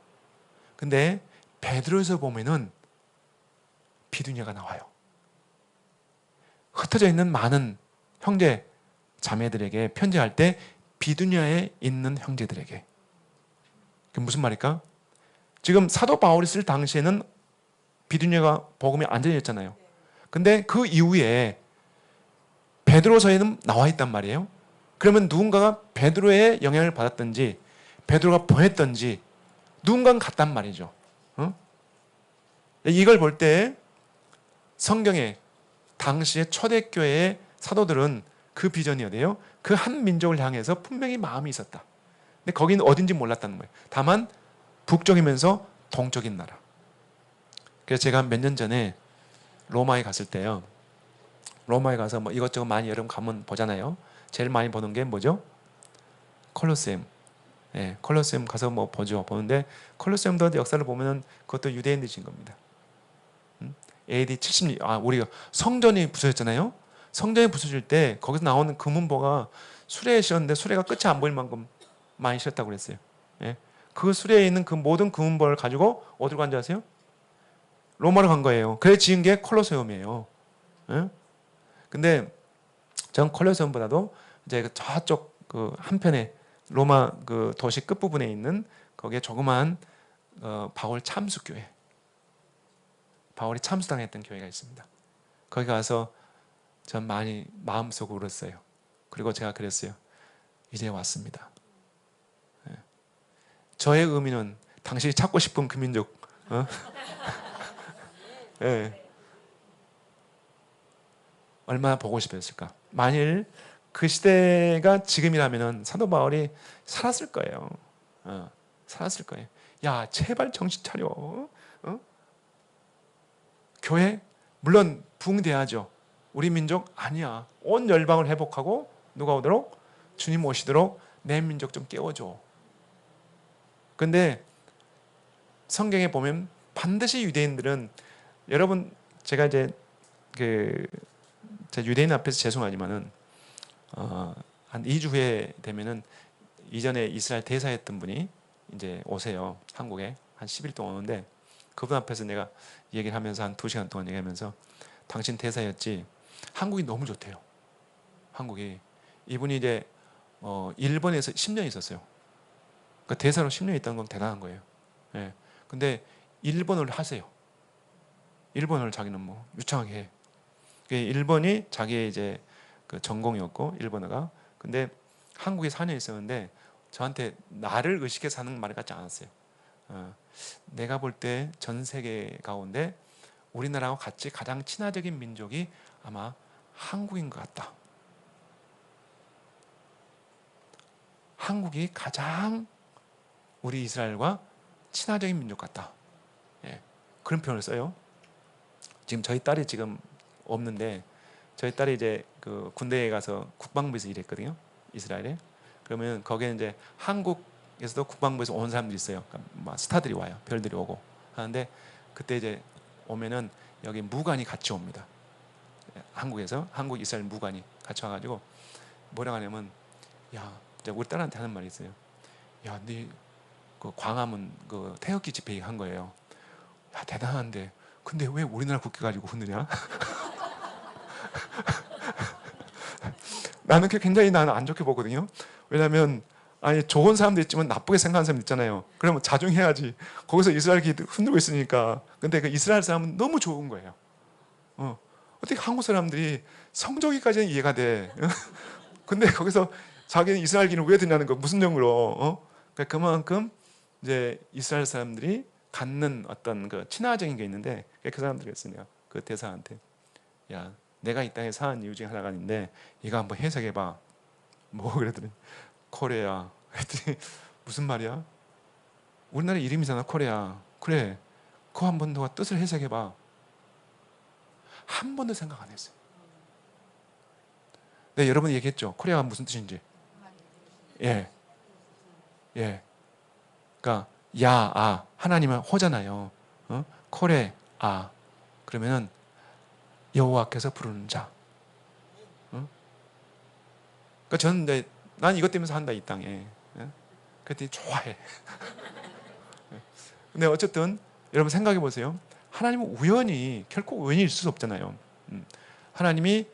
근데 베드로에서 보면은 비두니아가 나와요. 흩어져 있는 많은 형제 자매들에게 편지할 때 비두니아에 있는 형제들에게. 그게 무슨 말일까? 지금 사도 바울이 쓸 당시에는 비두니아가 복음이 안전해졌잖아요. 근데 그 이후에 베드로서에는 나와 있단 말이에요. 그러면 누군가가 베드로의 영향을 받았든지 베드로가 보냈든지 누군가는 갔단 말이죠. 어? 이걸 볼 때 성경에 당시의 초대교회의 사도들은 그 비전이 어디예요? 그 한 민족을 향해서 분명히 마음이 있었다. 근데 거기는 어딘지 몰랐다는 거예요. 다만 북쪽이면서 동쪽인 나라. 그래서 제가 몇 년 전에 로마에 갔을 때요. 로마에 가서 뭐 이것저것 많이 여러분 가면 보잖아요. 제일 많이 보는 게 뭐죠? 콜로세움. 예, 콜로세움 가서 뭐 보죠. 보는데 콜로세움도 역사를 보면은 그것도 유대인들이 진 겁니다. AD 70년, 우리가 성전이 부서졌잖아요. 성전이 부서질 때 거기서 나오는 금은보가 수레에 씌었는데 수레가 끝이 안 보일 만큼 많이 씌었다고 그랬어요. 예. 그 수레에 있는 그 모든 금은보를 가지고 어디로 간 줄 아세요? 로마로 간 거예요. 그래 지은 게 콜로세움이에요. 예? 근데 전 콜로세움보다도 이제 저쪽 그 한편에 로마 그 도시 끝 부분에 있는 거기에 조그만 바울 참수교회, 바울이 참수당했던 교회가 있습니다. 거기 가서 전 많이 마음속으로 울었어요. 그리고 제가 그랬어요. 이제 왔습니다. 예. 저의 의미는 당신이 찾고 싶은 그 민족. 예. 얼마나 보고 싶었을까. 만일 그 시대가 지금이라면 사도 바울이 살았을 거예요. 살았을 거예요. 야, 제발 정신 차려. 교회 물론 부흥돼야죠. 우리 민족 아니야. 온 열방을 회복하고 누가 오도록? 주님 오시도록 내 민족 좀 깨워줘. 근데 성경에 보면 반드시 유대인들은, 여러분 제가 이제 제가 유대인 앞에서 죄송하지만은 한 2주 후에 되면은 이전에 이스라엘 대사였던 분이 이제 오세요. 한국에 한 10일 동안 오는데 그분 앞에서 내가 얘기를 하면서 한 2시간 동안 얘기하면서 당신 대사였지. 한국이 너무 좋대요. 한국이. 이분이 이제 일본에서 10년 있었어요. 그러니까 대사로 10년 있다는 건 대단한 거예요. 예. 근데 일본어를 하세요. 일본어를 자기는 뭐 유창하게 해. 일본이 자기의 이제 그 전공이었고 일본어가. 근데 한국에 4년 있었는데 저한테 나를 의식해서 하는 말 같지 않았어요. 내가 볼 때 전 세계 가운데 우리나라와 같이 가장 친화적인 민족이 아마 한국인 것 같다. 한국이 가장 우리 이스라엘과 친화적인 민족 같다. 예, 그런 표현을 써요. 지금 저희 딸이 지금 없는데 저희 딸이 이제 그 군대에 가서 국방부에서 일했거든요. 이스라엘에. 그러면 거기에 이제 한국에서도 국방부에서 온 사람들이 있어요. 그러니까 막 스타들이 와요. 별들이 오고 하는데 그때 이제 오면은 여기 무관이 같이 옵니다. 한국에서 한국 이스라엘 무관이 같이 와가지고 뭐라고 하냐면, 야, 이제 우리 딸한테 하는 말이 있어요. 야, 네 그 광화문 그 태극기 집회 한 거예요. 야, 대단한데 근데 왜 우리나라 국기 가지고 흔드냐? 나는 그게 굉장히 나는 안 좋게 보거든요. 왜냐하면 아니 좋은 사람도 있지만 나쁘게 생각하는 사람도 있잖아요. 그러면 자중해야지. 거기서 이스라엘 기 흔들고 있으니까. 근데 그 이스라엘 사람은 너무 좋은 거예요. 어떻게 한국 사람들이 성조기까지는 이해가 돼. 근데 거기서 자기는 이스라엘 기는 왜 드냐는 거 무슨 용으로? 그러니까 그만큼 이제 이스라엘 사람들이 갖는 어떤 그 친화적인 게 있는데 그 사람들이 그랬어요. 그 대사한테, 야, 내가 이 땅에 사는 이유 중에 하나가 있는데 이거 한번 해석해봐. 뭐 그랬더니 코레아. 그랬더니 무슨 말이야? 우리나라 이름이잖아, 코레아. 그래, 그거 한 번 더 뜻을 해석해봐. 한 번도 생각 안 했어요. 네, 여러분 얘기했죠. 코레아가 무슨 뜻인지. 예, 예. 그러니까 야아 하나님은 호잖아요. 코레아 그러면은 여호와께서 부르는 자. 그러니까 저는 이제 난 이것 때문에 산다 이 땅에. 예? 그랬더니 좋아해. 근데 어쨌든 여러분 생각해 보세요. 하나님은 우연히 결코 우연일 수 없잖아요. 하나님이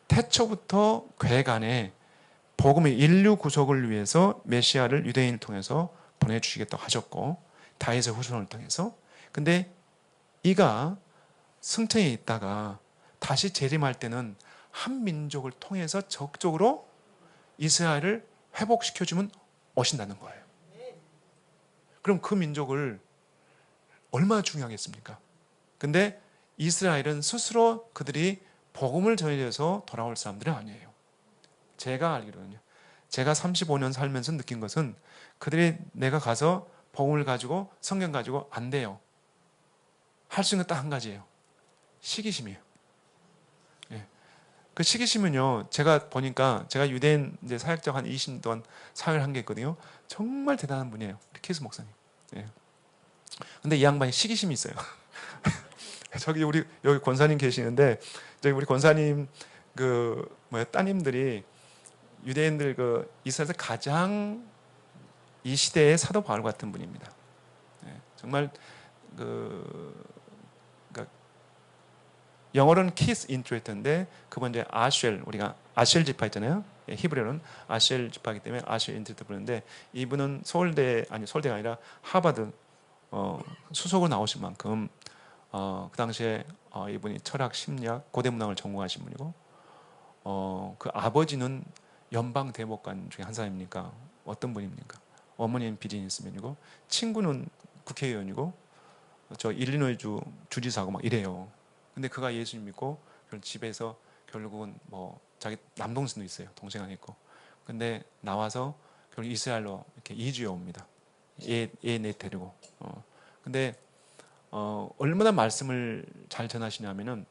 태초부터 계획안에 복음의 인류 구속을 위해서 메시아를 유대인을 통해서 보내주시겠다고 하셨고 다윗의 후손을 통해서. 근데 이가 승천에 있다가 다시 재림할 때는 한 민족을 통해서 적극적으로 이스라엘을 회복시켜주면 오신다는 거예요. 그럼 그 민족을 얼마나 중요하겠습니까? 근데 이스라엘은 스스로 그들이 복음을 전해서 돌아올 사람들은 아니에요. 제가 알기로는요. 제가 35년 살면서 느낀 것은 그들이 내가 가서 복음을 가지고 성경 가지고 안 돼요. 할 수 있는 건 딱 한 가지예요. 시기심이에요. 예. 그 시기심은요. 제가 보니까 제가 유대인 이제 사역자 한 20년 동안 사역을 한 게 있거든요. 정말 대단한 분이에요. 키스 목사님. 예. 근데 이 양반이 시기심이 있어요. 저기 우리 여기 권사님 계시는데 저기 우리 권사님 그 따님들이 유대인들 그 이스라엘에서 가장 이 시대의 사도 바울 같은 분입니다. 예. 정말 그러니까 영어로는 키스 인트레이터인데 그분 이제 아쉘 우리가 아쉘 지파 있잖아요. 예, 히브리어는 아쉘 지파이기 때문에 아쉘 인트레이터 부르는데 이분은 서울대가 아니라 하버드 수석으로 나오신 만큼 그 당시에 이분이 철학, 심리학, 고대 문학을 전공하신 분이고 그 아버지는 연방 대법관 중에 한 사람입니까? 어떤 분입니까? 어머니는 비즈니스맨이고 친구는 국회의원이고 저 일리노이주 주지사고 막 이래요. 근데 그가 예수님 믿고 집에서 결국은 뭐 자기 남동생도 있어요. 동생 안 있고. 근데 나와서 결국 이스라엘로 이렇게 이주해 옵니다. 얘 데리고. 근데 얼마나 말씀을 잘 전하시냐면은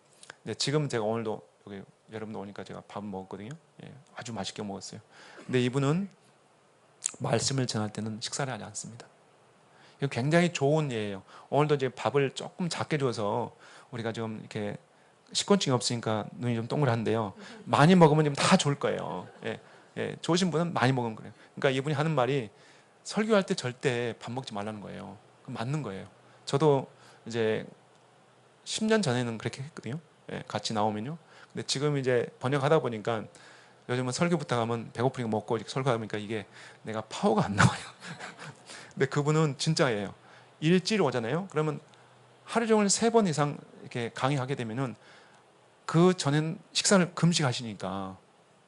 지금 제가 오늘도 여기 여러분들 오니까 제가 밥 먹었거든요. 예, 아주 맛있게 먹었어요. 근데 이분은 말씀을 전할 때는 식사를 하지 않습니다. 이거 굉장히 좋은 예예요. 오늘도 이제 밥을 조금 작게 줘서 우리가 좀 이렇게 식곤증이 없으니까 눈이 좀 동그란데요. 많이 먹으면 좀 다 좋을 거예요. 예, 예, 좋으신 분은 많이 먹으면 그래요. 그러니까 이분이 하는 말이 설교할 때 절대 밥 먹지 말라는 거예요. 그럼 맞는 거예요. 저도 이제 10년 전에는 그렇게 했거든요. 예, 같이 나오면요. 근데 지금 이제 번역하다 보니까 요즘은 설교 부탁하면 배고프니까 먹고 설교하다 보니까 이게 내가 파워가 안 나와요. 근데 그분은 진짜예요. 일주일 오잖아요. 그러면 하루 종일 3번 이상 이렇게 강의하게 되면은 그 전엔 식사를 금식하시니까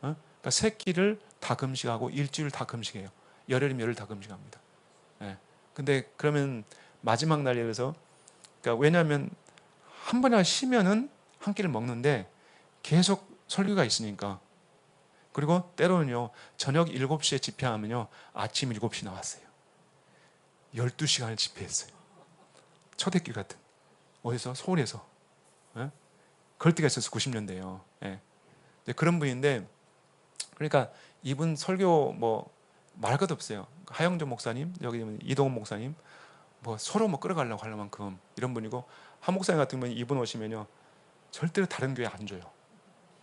그러니까 3끼를 다 금식하고 일주일 다 금식해요. 열흘이면 열흘 다 금식합니다. 예. 근데 그러면 마지막 날에 그래서 그러니까 왜냐하면 한 번이나 쉬면은 한 끼를 먹는데 계속 설교가 있으니까. 그리고 때로는요 저녁 7시에 집회하면요 아침 7시 나왔어요. 12시간을 집회했어요. 초대길 같은. 어디서? 서울에서. 예? 그럴 때가 있었어요. 90년대요. 예. 그런 분인데 그러니까 이분 설교 뭐 말할 것도 없어요. 하영조 목사님, 여기 이동훈 목사님 뭐 서로 뭐 끌어가려고 할 만큼 이런 분이고 한 목사님 같은 경우는 이분 오시면요 절대로 다른 교회 안 줘요.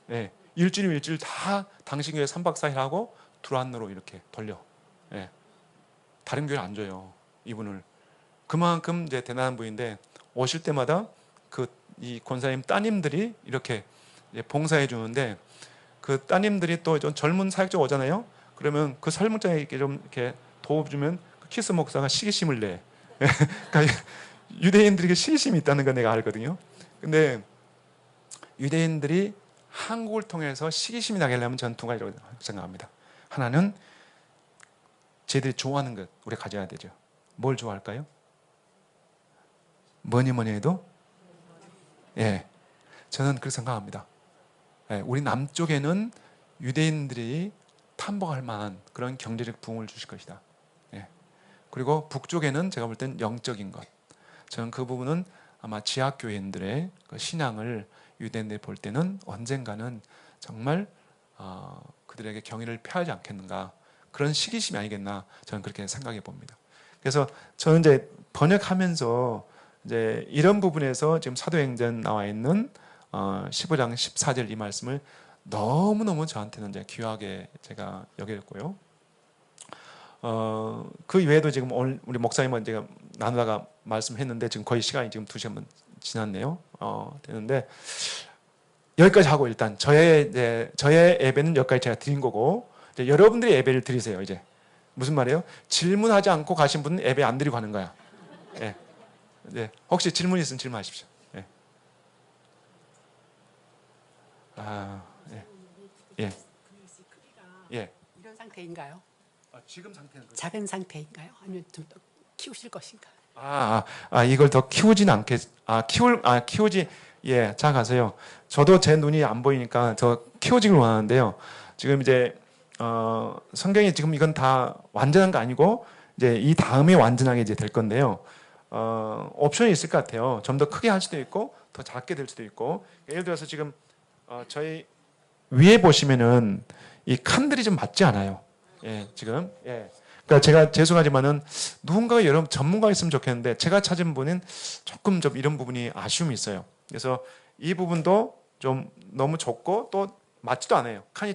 예. 일주일 다 당신 교회 3박 4일 하고 두란노로 이렇게 돌려. 예. 다른 교회 안 줘요. 이분을. 그만큼 이제 대단한 분인데 오실 때마다 이 권사님 따님들이 이렇게 봉사해 주는데 그 따님들이 또 좀 젊은 사역자 오잖아요. 그러면 그 설문장에 좀 이렇게 도와주면 그 키스 목사가 시기심을 내. 그러니까 유대인들에게 시기심이 있다는 거 내가 알거든요. 근데 유대인들이 한국을 통해서 시기심이 나게 하려면 저는 2가지라고 생각합니다. 하나는 쟤들이 좋아하는 것 우리가 가져야 되죠. 뭘 좋아할까요? 뭐니 해도 예, 저는 그렇게 생각합니다. 예, 우리 남쪽에는 유대인들이 탐복할 만한 그런 경제적 부흥을 주실 것이다. 예. 그리고 북쪽에는 제가 볼 땐 영적인 것. 저는 그 부분은 아마 지하교인들의 그 신앙을 유대인들이 볼 때는 언젠가는 정말 그들에게 경의를 표하지 않겠는가 그런 시기심이 아니겠나 저는 그렇게 생각해 봅니다. 그래서 저는 이제 번역하면서 이제 이런 부분에서 지금 사도행전 나와 있는 15장 14절 이 말씀을 너무너무 저한테는 이제 귀하게 제가 여겼고요. 그 외에도 지금 오늘 우리 목사님은 제가 나누다가 말씀했는데 지금 거의 시간이 지금 2시간 지났네요. 되는데 여기까지 하고 일단 저의 예배는 여기까지 제가 드린 거고 이제 여러분들이 예배를 드리세요. 이제 무슨 말이에요? 질문하지 않고 가신 분은 예배 안 드리고 가는 거야. 예. 네. 혹시 질문 있으면 질문하십시오. 예. 예. 예. 예. 이런 상태인가요? 지금 상태는 작은 상태인가요? 아니면 좀 더 키우실 것인가요? 이걸 더 키우진 키우지, 예, 자 가세요. 저도 제 눈이 안 보이니까 더 키워지길 원하는데요. 지금 이제, 성경이 지금 이건 다 완전한 거 아니고, 이제 이 다음에 완전하게 이제 될 건데요. 옵션이 있을 것 같아요. 좀 더 크게 할 수도 있고, 더 작게 될 수도 있고. 예를 들어서 지금, 저희 위에 보시면은 이 칸들이 좀 맞지 않아요. 예, 지금, 예. 그러니까 제가 죄송하지만은 누군가가 여러분 전문가가 있으면 좋겠는데 제가 찾은 분은 조금 좀 이런 부분이 아쉬움이 있어요. 그래서 이 부분도 좀 너무 좁고 또 맞지도 않아요. 칸이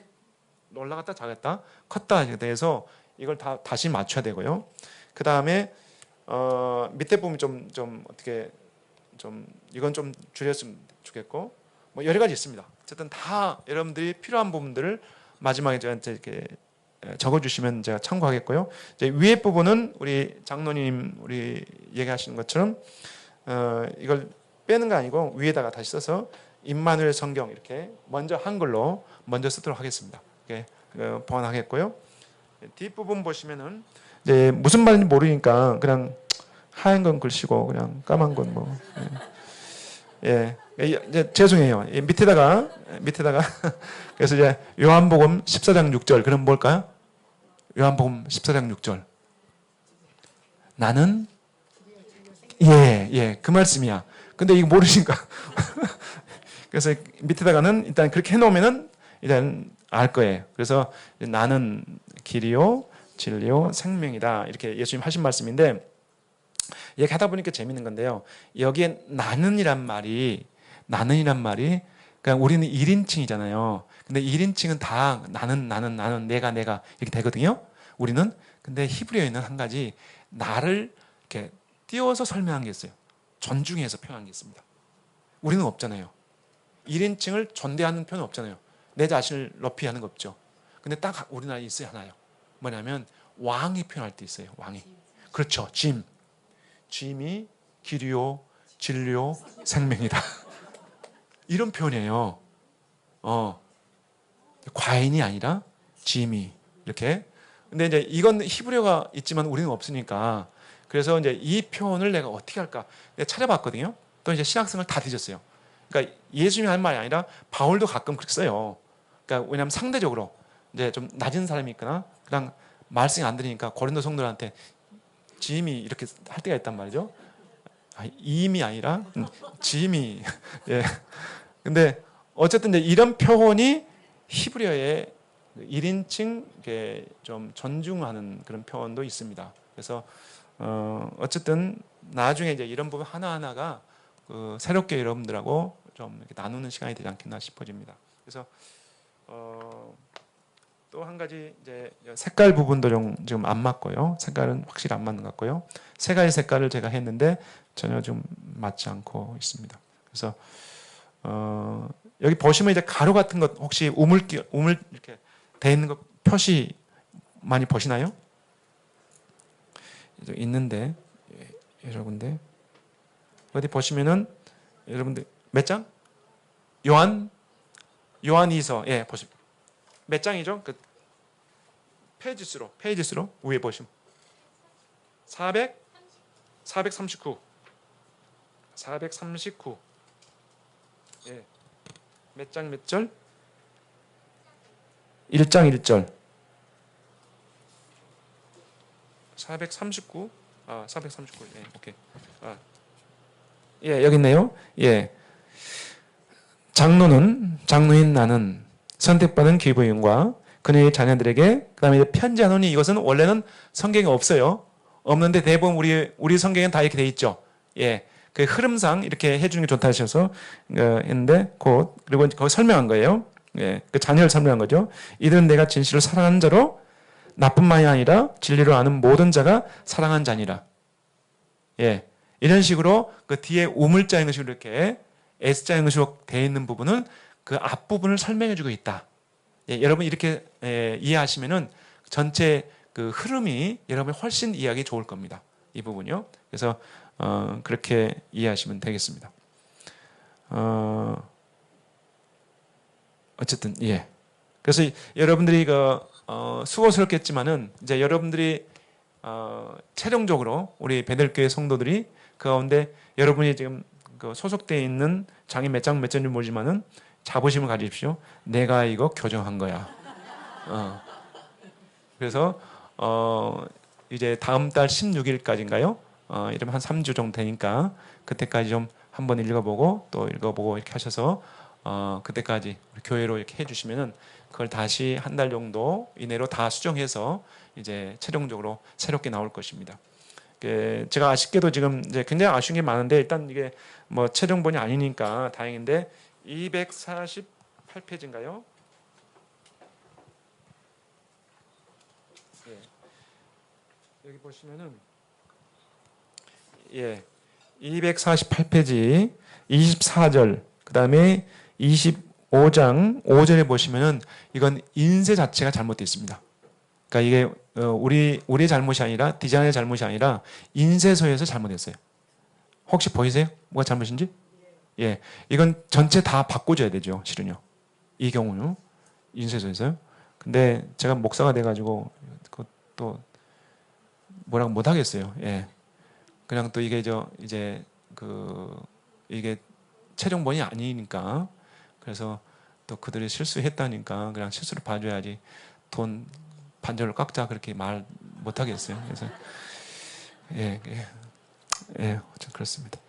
올라갔다 작았다 컸다 돼서 이걸 다시 맞춰야 되고요. 그 다음에 밑에 부분 좀 어떻게 좀 이건 좀 줄였으면 좋겠고 뭐 여러 가지 있습니다. 어쨌든 다 여러분들이 필요한 부분들을 마지막에 저한테 이렇게 적어주시면 제가 참고하겠고요. 이제 위에 부분은 우리 장로님 우리 얘기하시는 것처럼 이걸 빼는 거 아니고 위에다가 다시 써서 임마누엘 성경 이렇게 먼저 한글로 먼저 쓰도록 하겠습니다. 이렇게 보완하겠고요. 뒷부분 보시면은 이제 무슨 말인지 모르니까 그냥 하얀 건 글씨고 그냥 까만 건 뭐. 예. 이제 죄송해요. 밑에다가 그래서 이제 요한복음 14장 6절 그럼 뭘까요? 요한복음 14장 6절. 나는 그 말씀이야. 근데 이거 모르니까. 그래서 밑에다가는 일단 그렇게 해놓으면은 일단 알 거예요. 그래서 나는 길이요, 진리요, 생명이다. 이렇게 예수님 하신 말씀인데 얘기하다 보니까 재밌는 건데요. 여기에 나는이란 말이 그러니까 우리는 1인칭이잖아요. 근데 1인칭은 다 나는 내가 이렇게 되거든요. 우리는 근데 히브리어에는 한 가지 나를 이렇게 띄워서 설명한 게 있어요. 존중해서 표현한 게 있습니다. 우리는 없잖아요. 1인칭을 존대하는 표현은 없잖아요. 내 자신을 높이 하는 거 없죠. 근데 딱 우리나라에 있어야 하나요. 뭐냐면 왕이 표현할 때 있어요. 왕이. 그렇죠. 짐이 길이요, 진리요, 생명이다. 이런 표현이에요. 과인이 아니라 짐이 이렇게. 근데 이제 이건 히브리어가 있지만 우리는 없으니까 그래서 이제 이 표현을 내가 어떻게 할까? 내가 찾아봤거든요. 또 이제 신학생을 다 뒤졌어요. 그러니까 예수님이 한 말이 아니라 바울도 가끔 그렇게 써요. 그러니까 왜냐하면 상대적으로 이제 좀 낮은 사람이 있거나 그냥 말씀이 안 들으니까 고린도 성도들한테 짐이 이렇게 할 때가 있단 말이죠. 임이 아니라 짐이. 예. 근데 어쨌든 이제 이런 표현이 히브리어의 1인칭 좀 존중하는 그런 표현도 있습니다. 그래서 어쨌든 나중에 이제 이런 부분 하나하나가 새롭게 여러분들하고 좀 이렇게 나누는 시간이 되지 않겠나 싶어집니다. 그래서 또 한 가지 이제 색깔 부분도 좀 지금 안 맞고요. 색깔은 확실히 안 맞는 것 같고요. 세 가지 색깔을 제가 했는데 전혀 좀 맞지 않고 있습니다. 그래서 여기 보시면 이제 가루 같은 것 혹시 우물 이렇게 돼 있는 거 표시 많이 보시나요? 있는데 여러 군데 어디 보시면은 여러분들 몇 장? 요한이서 보시면 몇 장이죠? 그 페이지 수로 위에 보시면 439 몇 장 몇 절? 1장 1절 439 439 오케이 여기 있네요. 장로인 나는 선택받은 기부인과 그녀의 자녀들에게 그다음에 이제 편지하노니 이것은 원래는 성경에 없어요. 없는데 대부분 우리 성경엔 다 이렇게 돼 있죠. 그 흐름상 이렇게 해주는 게 좋다 하셔서 했는데 그리고 거기 설명한 거예요. 예, 그 자녀를 설명한 거죠. 이들은 내가 진실을 사랑하는 자로 나뿐만이 아니라 진리로 아는 모든 자가 사랑한 자니라. 예, 이런 식으로 그 뒤에 우물자인 것으로 이렇게 S자인 것으로 되어 있는 부분은 그 앞부분을 설명해주고 있다. 예, 여러분 이렇게 이해하시면은 전체 그 흐름이 여러분이 훨씬 이해하기 좋을 겁니다. 이 부분요. 그래서 그렇게 이해하시면 되겠습니다. 어쨌든 예. 그래서 여러분들이 수고스럽겠지만은 이제 여러분들이 최종적으로 우리 베델교회 성도들이 그 가운데 여러분이 지금 그 소속되어 있는 장이 몇 장 몇 장인지 모르지만은 자부심을 가지십시오. 내가 이거 교정한 거야. 그래서 이제 다음 달 16일까지인가요? 이러면 한 3주 정도 되니까 그때까지 좀 한번 읽어보고 또 읽어보고 이렇게 하셔서 그때까지 우리 교회로 이렇게 해주시면은 그걸 다시 한 달 정도 이내로 다 수정해서 이제 최종적으로 새롭게 나올 것입니다. 제가 아쉽게도 지금 이제 굉장히 아쉬운 게 많은데 일단 이게 뭐 최종본이 아니니까 다행인데 248페이지인가요? 예. 여기 보시면은 예. 248페이지 24절 그다음에 25장 5절에 보시면은 이건 인쇄 자체가 잘못되어 있습니다. 그러니까 이게 우리 잘못이 아니라 디자인의 잘못이 아니라 인쇄소에서 잘못했어요. 혹시 보이세요? 뭐가 잘못인지? 예, 이건 전체 다 바꿔줘야 되죠, 실은요. 이 경우는 인쇄소에서요. 근데 제가 목사가 돼가지고 그것도 뭐라고 못 하겠어요. 예, 그냥 또 이게 이제 이게 최종본이 아니니까 그래서 또 그들이 실수했다니까 그냥 실수를 봐줘야지 돈 반절을 깎자 그렇게 말 못 하겠어요. 그래서 예, 그렇습니다.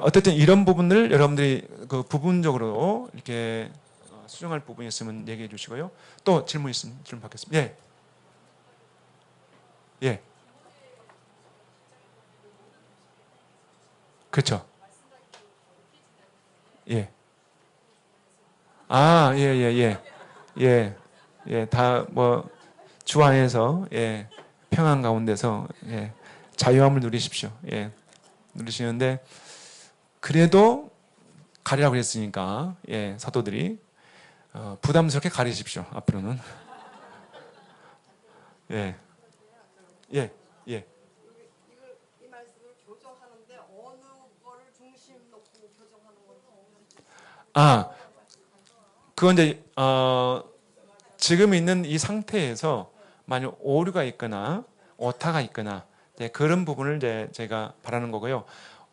어쨌든 이런 부분을 여러분들이 그 부분적으로 이렇게 수정할 부분이 있으면 얘기해 주시고요. 또 질문 있으면 질문 받겠습니다. 예. 예. 그렇죠. 예. 아, 다 뭐 주 안에서 평안 가운데서 자유함을 누리십시오. 예. 누리시는데 그래도 가리라고 그랬으니까 사도들이 부담스럽게 가리십시오. 앞으로는 예. 이 말씀을 교정하는데 어느 거를 중심 놓고 교정하는 건지. 그건 이제 지금 있는 이 상태에서 만약 오류가 있거나 오타가 있거나 그런 부분을 이제 제가 바라는 거고요.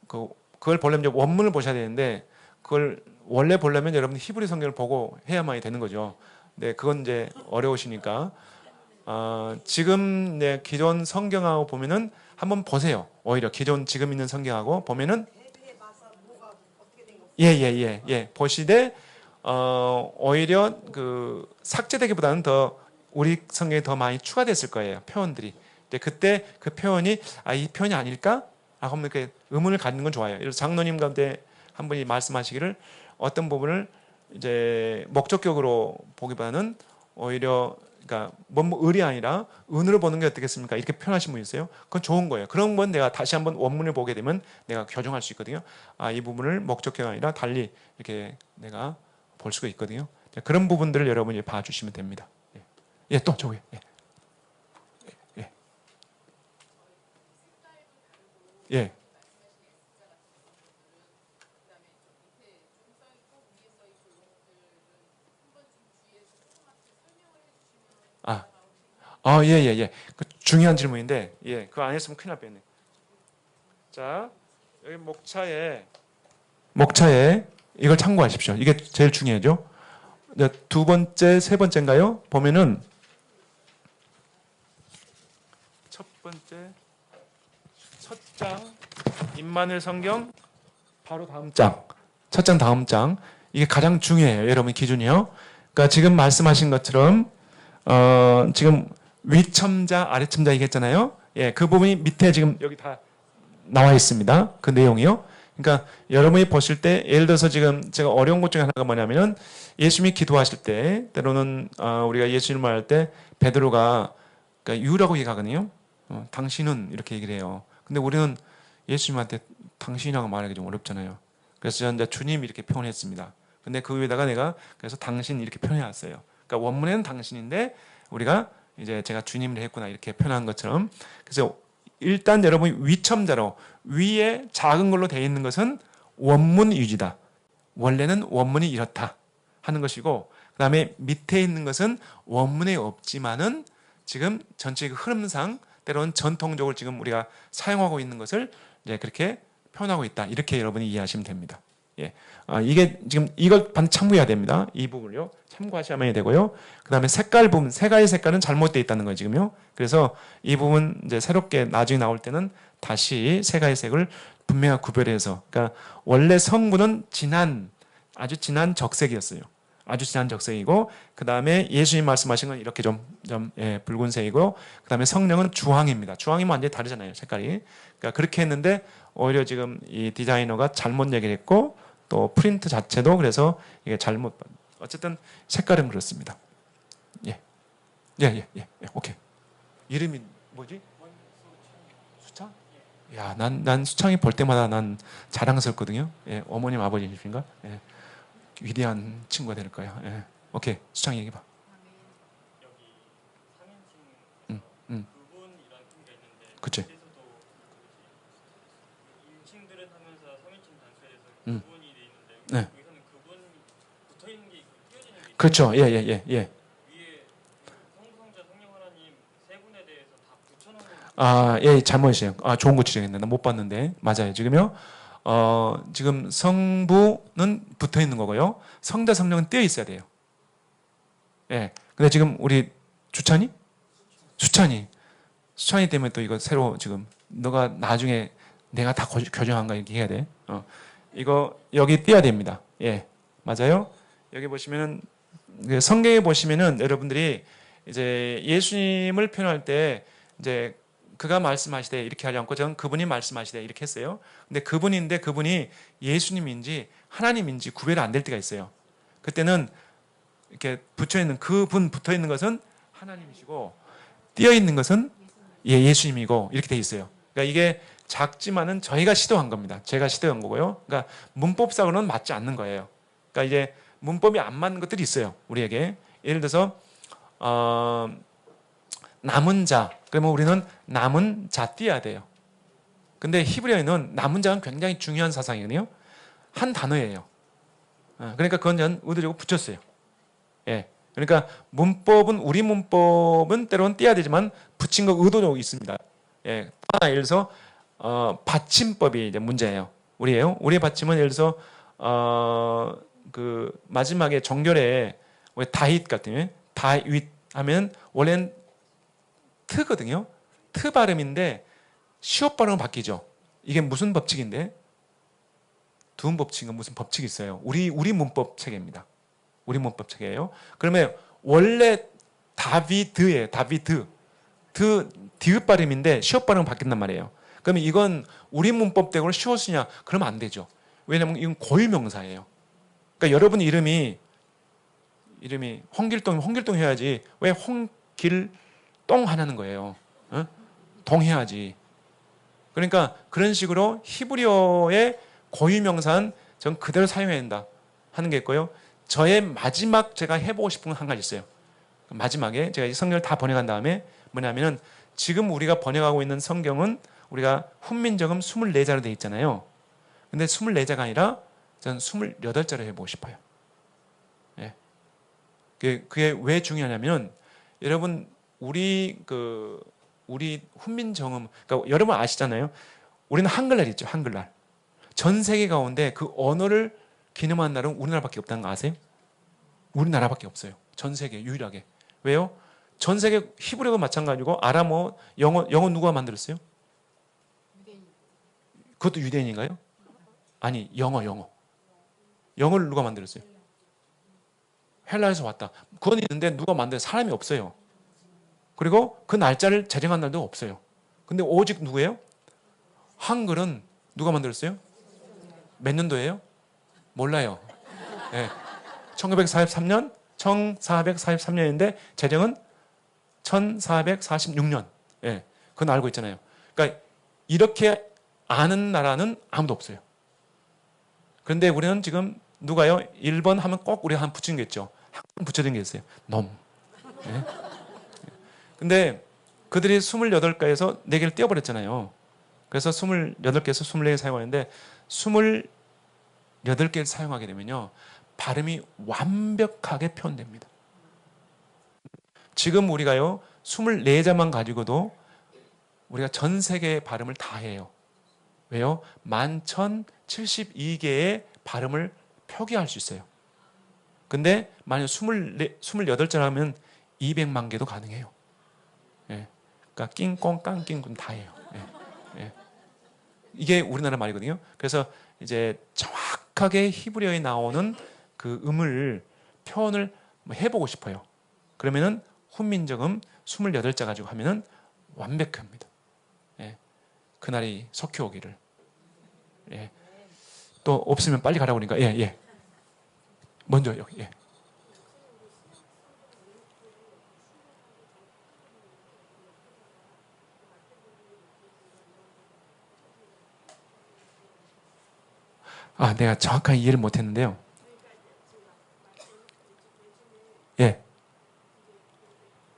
그걸 보려면 이제 원문을 보셔야 되는데 그걸 원래 보려면 여러분 히브리 성경을 보고 해야만이 되는 거죠. 네, 그건 이제 어려우시니까 지금 기존 성경하고 보면은 한번 보세요. 오히려 기존 지금 있는 성경하고 보면은 보시되 오히려 그 삭제되기보다는 더 우리 성경에 더 많이 추가됐을 거예요. 표현들이. 근데 그때 그 표현이 이 표현이 아닐까? 하면 이렇게 의문을 갖는 건 좋아요. 그래서 장로님 가운데 한 분이 말씀하시기를 어떤 부분을 이제 목적격으로 보기보다는 오히려 그러니까 뭐 을이 아니라 은으로 보는 게 어떻겠습니까? 이렇게 표현하신 분 있어요. 그건 좋은 거예요. 그런 건 내가 다시 한번 원문을 보게 되면 내가 교정할 수 있거든요. 이 부분을 목적격이 아니라 달리 이렇게 내가 볼 수가 있거든요. 그런 부분들을 여러분이 봐주시면 됩니다. 또 저기. 그 중요한 질문인데, 그거 안 했으면 큰일 날 뻔했네. 자, 여기 목차에 이걸 참고하십시오. 이게 제일 중요하죠. 두 번째, 세 번째인가요? 보면은 첫 번째, 첫 장, 임마누엘 성경, 바로 다음 장, 첫 장 다음 장. 이게 가장 중요해요. 여러분 기준이요. 그러니까 지금 말씀하신 것처럼 지금 위첨자, 아래첨자 얘기했잖아요. 그 부분이 밑에 지금 여기 다 나와 있습니다. 그 내용이요. 그러니까 여러분이 보실 때 예를 들어서 지금 제가 어려운 것 중에 하나가 뭐냐면은 예수님이 기도하실 때 때로는 우리가 예수님을 말할 때 베드로가 그러니까 유라고 얘기하거든요. 당신은 이렇게 얘기를 해요. 근데 우리는 예수님한테 당신이라고 말하기 좀 어렵잖아요. 그래서 저는 이제 주님 이렇게 표현했습니다. 근데 그 위에다가 내가 그래서 당신 이렇게 표현해왔어요. 그러니까 원문에는 당신인데 우리가 이제 제가 주님을 했구나 이렇게 표현한 것처럼 그래서 일단 여러분이 위첨자로 위에 작은 걸로 되어 있는 것은 원문 유지다. 원래는 원문이 이렇다 하는 것이고 그 다음에 밑에 있는 것은 원문에 없지만은 지금 전체 그 흐름상 때로는 전통적으로 지금 우리가 사용하고 있는 것을 이제 그렇게 표현하고 있다. 이렇게 여러분이 이해하시면 됩니다. 예. 이게 지금 이걸 반 참고해야 됩니다. 이 부분을요. 참고하셔야 되고요. 그 다음에 색깔 부분, 세 가지 색깔은 잘못되어 있다는 거예요, 지금요. 그래서 이 부분 이제 새롭게 나중에 나올 때는 다시 세 가지 색을 분명하게 구별해서, 그러니까 원래 성부는 아주 진한 적색이었어요. 아주 진한 적색이고, 그 다음에 예수님 말씀하신 건 이렇게 붉은색이고, 그 다음에 성령은 주황입니다. 주황이면 완전히 다르잖아요, 색깔이. 그러니까 그렇게 했는데, 오히려 지금 이 디자이너가 잘못 얘기를 했고, 또 프린트 자체도 그래서 이게 잘못, 어쨌든 색깔은 그렇습니다. 예. 오케이. 이름이 뭐지? 수창? 야, 난 수창이 볼 때마다 난 자랑스럽거든요. 예, 어머님, 아버님이신가? 예. 위대한 친구가 될 거야. 예. 오케이, 수창이 얘기해봐. 여기 3인칭 그분이라는 의미가 있는데 그치. 거기서도 인칭들은 하면서 3인칭 단수에 대해서 그분이 돼 있는데 네. 여기서는 그분 붙어 있는 게 있고 띄어지는 게 있고 그렇죠. 예. 위에 성부성자 성령 하나님 세 분에 대해서 다 붙여놓은 거 예, 잘못이에요. 좋은 거 지적했네. 나 못 봤는데. 맞아요. 지금요. 지금 성부는 붙어 있는 거고요. 성자 성령은 띄어 있어야 돼요. 예. 근데 지금 우리 수찬이 때문에 또 이거 새로 지금 너가 나중에 내가 다 교정한가 이렇게 해야 돼. 이거 여기 띄어야 됩니다. 예. 맞아요. 여기 보시면은 성경에 보시면은 여러분들이 이제 예수님을 표현할 때 이제 그가 말씀하시되 이렇게 하지 않고 저는 그분이 말씀하시되 이렇게 했어요. 근데 그분이 예수님인지 하나님인지 구별이 안 될 때가 있어요. 그때는 이렇게 붙여 있는 그분 붙어 있는 것은 하나님이시고 띄어 있는 것은 예수님이고 이렇게 돼 있어요. 그러니까 이게 작지만은 저희가 시도한 겁니다. 제가 시도한 거고요. 그러니까 문법상으로는 맞지 않는 거예요. 그러니까 이제 문법이 안 맞는 것들이 있어요. 우리에게 예를 들어서 남은 자 그러면 우리는 남은 자 띄어야 돼요. 근데 히브리어에는 남은 자는 굉장히 중요한 사상이거든요. 한 단어예요. 그러니까 그건 전 의도적으로 붙였어요. 예. 그러니까 우리 문법은 때로는 띄어야 되지만 붙인 거 의도적으로 있습니다. 예. 예를 들어서 받침법이 이제 문제예요. 우리의 받침은 예를 들어서 그 마지막에 정결에 왜 다윗 같은 다윗 하면 원래는 트거든요. 트 발음인데 시옷 발음은 바뀌죠. 이게 무슨 법칙인데? 두음 법칙은 무슨 법칙이 있어요. 우리 문법 체계입니다. 우리 문법 체계예요. 그러면 원래 다비드예요. 다비드. 디귿 발음인데 시옷 발음은 바뀐단 말이에요. 그러면 이건 우리 문법대로 시옷이냐? 그러면 안 되죠. 왜냐하면 이건 고유명사예요. 그러니까 여러분 이름이 홍길동 해야지 왜 홍길동 하냐는 거예요. 동해야지. 그러니까 그런 식으로 히브리어의 고유명사는 전 그대로 사용해야 된다 하는 게 있고요. 저의 마지막 제가 해보고 싶은 건 한 가지 있어요. 마지막에 제가 성경을 다 번역한 다음에 뭐냐면은 지금 우리가 번역하고 있는 성경은 우리가 훈민정음 24자로 되어 있잖아요. 근데 24자가 아니라 저는 28자로 해보고 싶어요. 예. 그게 왜 중요하냐면 여러분 우리 훈민정음 그러니까 여러분 아시잖아요. 우리는 한글날 있죠. 한글날. 전 세계 가운데 그 언어를 기념하는 날은 우리나라밖에 없다는 거 아세요? 우리나라밖에 없어요. 전 세계 유일하게. 왜요? 전 세계 히브리어도 마찬가지고 아람어, 영어 누가 만들었어요? 그것도 유대인인가요? 아니, 영어. 영어를 누가 만들었어요? 헬라에서 왔다. 그건 있는데 누가 만든 사람이 없어요. 그리고 그 날짜를 제정한 날도 없어요. 근데 오직 누구예요? 한글은 누가 만들었어요? 몇 년도예요? 몰라요. 예. 1943년, 1443년인데 제정은 1446년. 예. 그건 알고 있잖아요. 그러니까 이렇게 아는 나라는 아무도 없어요. 그런데 우리는 지금 누가요? 1번 하면 꼭 우리가 한 붙이는 게 있죠. 항상 붙여진 게 있어요. 놈. 예. 근데 그들이 28가에서 4개를 떼어버렸잖아요. 그래서 28개에서 24개 사용하는데 28개를 사용하게 되면요. 발음이 완벽하게 표현됩니다. 지금 우리가요. 24자만 가지고도 우리가 전 세계의 발음을 다 해요. 왜요? 11,072개의 발음을 표기할 수 있어요. 근데 만약 28자 하면 200만 개도 가능해요. 예. 그러니까 낑꽁 깡낑꿍 다 해요. 예. 예. 이게 우리나라 말이거든요. 그래서 이제 정확하게 히브리어에 나오는 그 음을 표현을 해보고 싶어요. 그러면은 훈민정음 28자 가지고 하면은 완벽합니다. 예. 그날이 속히 오기를. 예. 또 없으면 빨리 가라고 그러니까 예, 예. 먼저 여기 예. 아, 내가 정확하게 이해를 못했는데요. 예.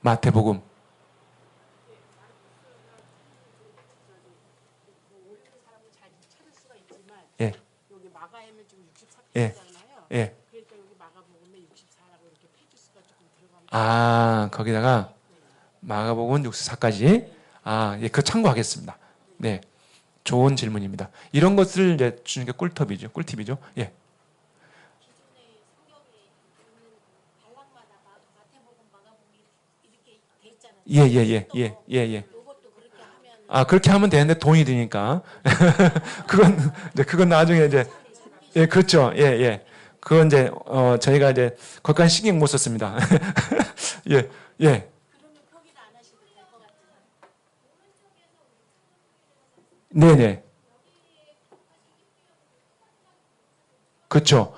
마태복음. 예. 여기 마가에는 지금 64 예. 잖아요. 예. 그러니까 여기 마가복음에 64라고 이렇게 페이지수가 조금 들어가면 아, 거기다가 마가복음 64까지. 아, 예, 그 참고하겠습니다. 네. 좋은 질문입니다. 이런 것을 이제 주는 게 꿀팁이죠. 꿀팁이죠. 예. 기존의 성경에 있는 단락마다 마태복음, 마가복음 이렇게 돼 있잖아요. 예, 예, 예, 예, 예, 예. 이것도 그렇게 하면 아, 그렇게 하면 되는데 돈이 드니까. 그건 나중에 이제, 예, 그렇죠. 예, 예. 그건 이제, 저희가 이제, 거기까지 신경 못 썼습니다. 예, 예. 그러면 표기를 안 하셔도 될 것 같아요. 네네. 그렇죠.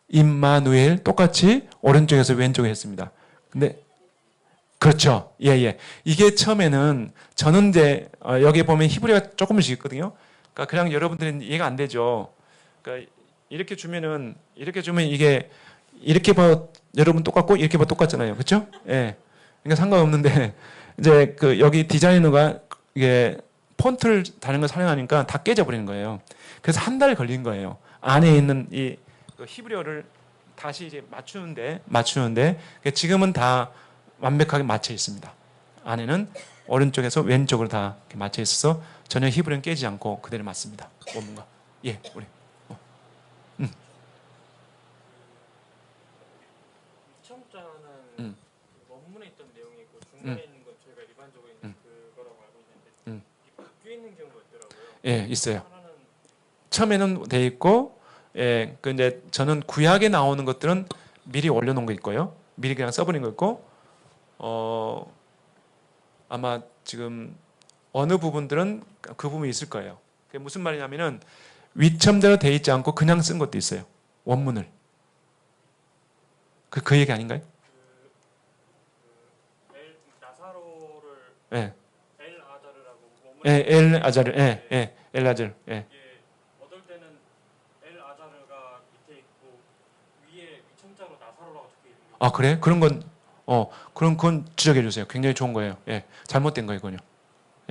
임마누엘 똑같이 오른쪽에서 왼쪽에 했습니다. 근데 그렇죠. 예, 예. 이게 처음에는 저는 이제 여기 보면 히브리가 조금씩 있거든요. 그러니까 그냥 여러분들은 이해가 안 되죠. 그러니까 이렇게 주면 이게 이렇게 봐 여러분 똑같고 이렇게 봐 똑같잖아요. 그렇죠? 예. 그러니까 상관없는데 이제 그 여기 디자이너가 이게 폰트를 다른 걸 사용하니까 다 깨져 버리는 거예요. 그래서 한 달 걸린 거예요. 안에 있는 이 히브리어를 다시 이제 맞추는데 지금은 다 완벽하게 맞춰 있습니다. 안에는 오른쪽에서 왼쪽으로 다 이렇게 맞춰 있어서 전혀 히브리어는 깨지 않고 그대로 맞습니다. 원문과 예, 우리 위첨자는 음. 그 원문에 있던 내용이 있고 중간에 있는 건 저희가 일반적으로 있는 그거라고 알고 있는데 이게 바뀌어 있는 경우가 있더라고요. 예, 있어요. 하나는 처음에는 돼 있고, 예, 그 이제 저는 구약에 나오는 것들은 미리 올려놓은 거 있고요. 미리 그냥 써버린 거 있고, 아마 지금 어느 부분들은 그 부분이 있을 거예요. 그게 무슨 말이냐면은 위첨자로 돼 있지 않고 그냥 쓴 것도 있어요. 원문을. 그 얘기 아닌가요? 나사로를 예, 엘 아자르라고 원문에 예, 엘 아자르, 예, 예, 엘 아자르, 예. 이게 얻을 때는 엘 아자르가 밑에 있고 위에 위첨자로 나사로라고 적혀 있는 게 아, 그래? 그런 건, 그럼 그건 지적해 주세요. 굉장히 좋은 거예요. 예. 잘못된 거예요, 그건요.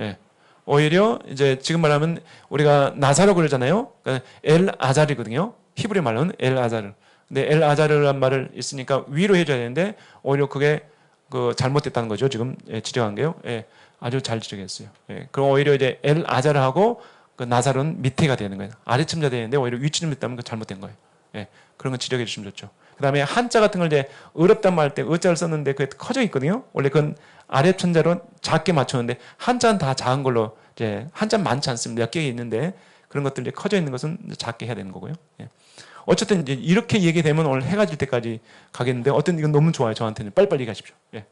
예. 오히려 이제 지금 말하면 우리가 나사로 그러잖아요. 그러니까 엘 아자르거든요. 히브리 말로는 엘 아자르. 근데 엘 아자르란 말을 있으니까 위로 해줘야 되는데 오히려 그게 그 잘못됐다는 거죠. 지금 예, 지적한 게요. 예. 아주 잘 지적했어요. 예. 그럼 오히려 이제 엘 아자르하고 그 나사로는 밑에가 되는 거예요. 아래첨자 되는데 오히려 위치는 됐다면 그 잘못된 거예요. 예. 그런 건 지적해 주시면 좋죠. 그 다음에 한자 같은 걸 이제 어렵단 말 때 의자를 썼는데 그게 커져 있거든요. 원래 그건 아래 천자로 작게 맞췄는데 한자는 다 작은 걸로 이제 한자 많지 않습니다. 몇 개 있는데 그런 것들 이제 커져 있는 것은 작게 해야 되는 거고요. 예. 어쨌든 이제 이렇게 얘기되면 오늘 해가 질 때까지 가겠는데 어떤 이건 너무 좋아요. 저한테는 빨리빨리 가십시오. 예.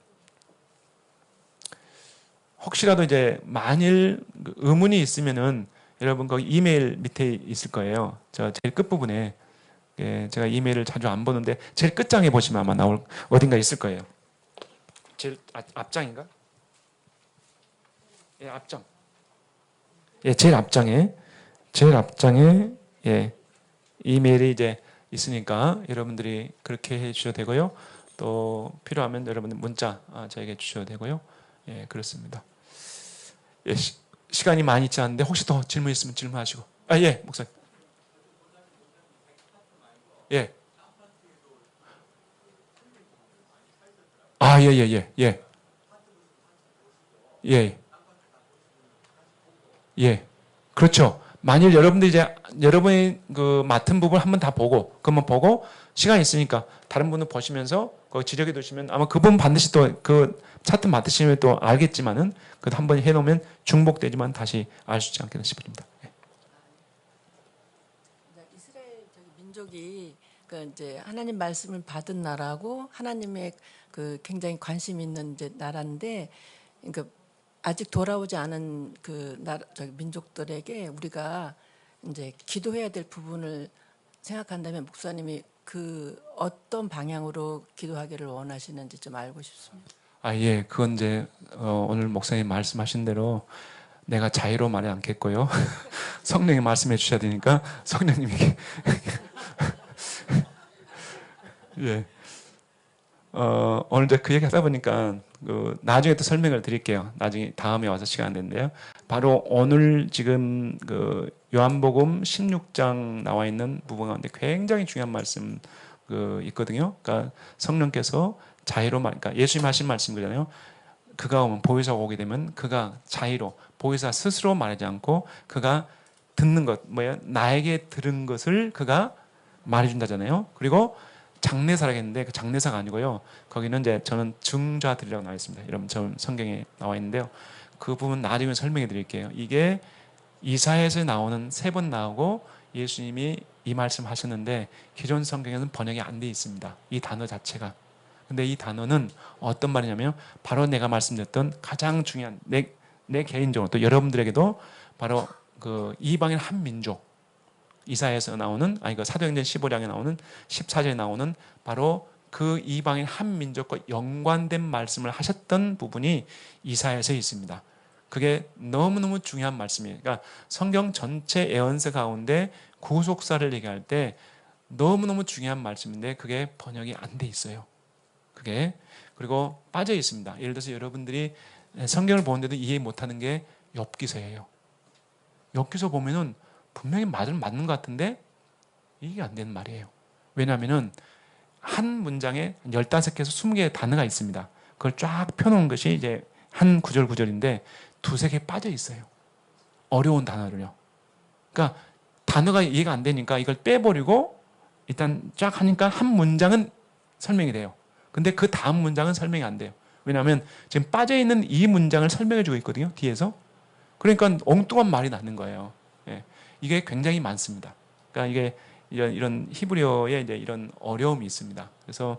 혹시라도 이제 만일 의문이 있으면은 여러분 그 이메일 밑에 있을 거예요. 저 제일 끝 부분에 예, 제가 이메일을 자주 안 보는데 제일 끝장에 보시면 아마 나올 어딘가 있을 거예요. 제일 앞장인가? 예, 앞장. 예, 제일 앞장에 예, 이메일이 이제 있으니까 여러분들이 그렇게 해 주셔도 되고요. 또 필요하면 여러분들 문자 저에게 주셔도 되고요. 예, 그렇습니다. 예, 시간이 많이 있지 않은데 혹시 더 질문 있으면 질문하시고. 예, 목사님. 예. 예. 예. 예. 그렇죠. 만일 여러분들이 이제 여러분이 그 맡은 부분 한번 다 보고, 그러면 보고 시간이 있으니까 다른 분을 보시면서 그 지적해 두시면 아마 그분 반드시 또 그 차트 맡으시면 또 알겠지만은 그 한번 해놓으면 중복되지만 다시 알 수 있지 않겠나 싶습니다. 예. 이스라엘 민족이 그 이제 하나님 말씀을 받은 나라고 하나님의 그 굉장히 관심 있는 이제 나라인데, 그러니까 아직 돌아오지 않은 그 나라 민족들에게 우리가 이제 기도해야 될 부분을 생각한다면 목사님이 그 어떤 방향으로 기도하기를 원하시는지 좀 알고 싶습니다. 예, 그건 이제 오늘 목사님 말씀하신 대로 내가 자유로 말하지 않겠고요. 성령이 말씀해 주셔야 되니까 성령님이 예. 오늘 이제 그 얘기 하다 보니까 나중에 또 설명을 드릴게요. 나중에 다음에 와서 시간 되는데요. 바로 오늘 지금 그 요한복음 16장 나와 있는 부분 가운데 굉장히 중요한 말씀 있거든요. 그러니까 성령께서 자유로 그러니까 예수님 하신 말씀이잖아요. 그가 오면 보혜사가 오게 되면 그가 자유로 보혜사 스스로 말하지 않고 그가 듣는 것 나에게 들은 것을 그가 말해준다잖아요. 그리고 장례사라고 했는데 그 장례사가 아니고요. 거기는 이제 저는 증자들이라고 나와 있습니다. 여러분 저 성경에 나와 있는데요. 그 부분 나중에 설명해 드릴게요. 이게 이사야에서 나오는 3번 나오고 예수님이 이 말씀 하셨는데 기존 성경에는 번역이 안 돼 있습니다. 이 단어 자체가. 근데 이 단어는 어떤 말이냐면 바로 내가 말씀드렸던 가장 중요한 내 개인적으로 또 여러분들에게도 바로 그 이방인 한 민족 이사야에서 나오는 그 사도행전 15장에 나오는 14절에 나오는 바로 그 이방인 한 민족과 연관된 말씀을 하셨던 부분이 이사야에서 있습니다. 그게 너무너무 중요한 말씀이에요. 그러니까 성경 전체 예언서 가운데 구속사를 얘기할 때 너무너무 중요한 말씀인데 그게 번역이 안 돼 있어요. 그게 그리고 빠져 있습니다. 예를 들어서 여러분들이 성경을 보는데도 이해 못하는 게 욥기서예요. 욥기서 보면은 분명히 맞는 것 같은데 이게 안 되는 말이에요. 왜냐하면은 한 문장에 15개에서 20개의 단어가 있습니다. 그걸 쫙 펴놓은 것이 이제 한 구절인데 2-3개 빠져 있어요. 어려운 단어를요. 그러니까 단어가 이해가 안 되니까 이걸 빼버리고 일단 쫙 하니까 한 문장은 설명이 돼요. 근데 그 다음 문장은 설명이 안 돼요. 왜냐하면 지금 빠져있는 이 문장을 설명해주고 있거든요. 뒤에서. 그러니까 엉뚱한 말이 나는 거예요. 예. 이게 굉장히 많습니다. 그러니까 이게 이런 히브리어에 이제 이런 어려움이 있습니다. 그래서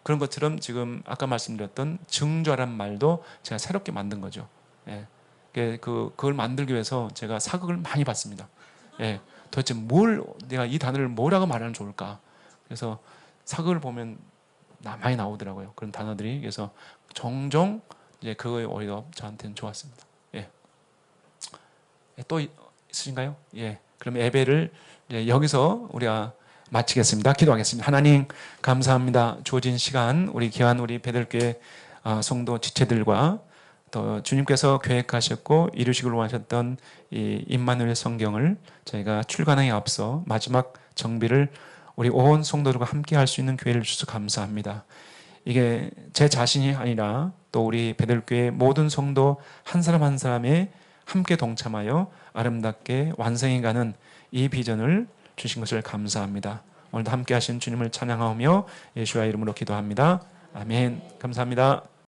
그런 것처럼 지금 아까 말씀드렸던 증조란 말도 제가 새롭게 만든 거죠. 예. 그걸 만들기 위해서 제가 사극을 많이 봤습니다. 예. 도대체 내가 이 단어를 뭐라고 말하면 좋을까? 그래서 사극을 보면 많이 나오더라고요. 그런 단어들이. 그래서 종종 이제 그거에 오히려 저한테는 좋았습니다. 예. 또 있으신가요? 예. 그럼 예배를 여기서 우리가 마치겠습니다. 기도하겠습니다. 하나님 감사합니다. 주어진 시간 우리 귀한 우리 베들교회 성도 지체들과 또 주님께서 계획하셨고 이루시기로 하셨던 이 임마누엘 성경을 저희가 출간하기 앞서 마지막 정비를 우리 온 성도들과 함께 할 수 있는 기회를 주셔서 감사합니다. 이게 제 자신이 아니라 또 우리 베들교회 모든 성도 한 사람 한 사람의 함께 동참하여 아름답게 완성해가는 이 비전을 주신 것을 감사합니다. 오늘도 함께 하신 주님을 찬양하며 예수와 이름으로 기도합니다. 아멘. 감사합니다.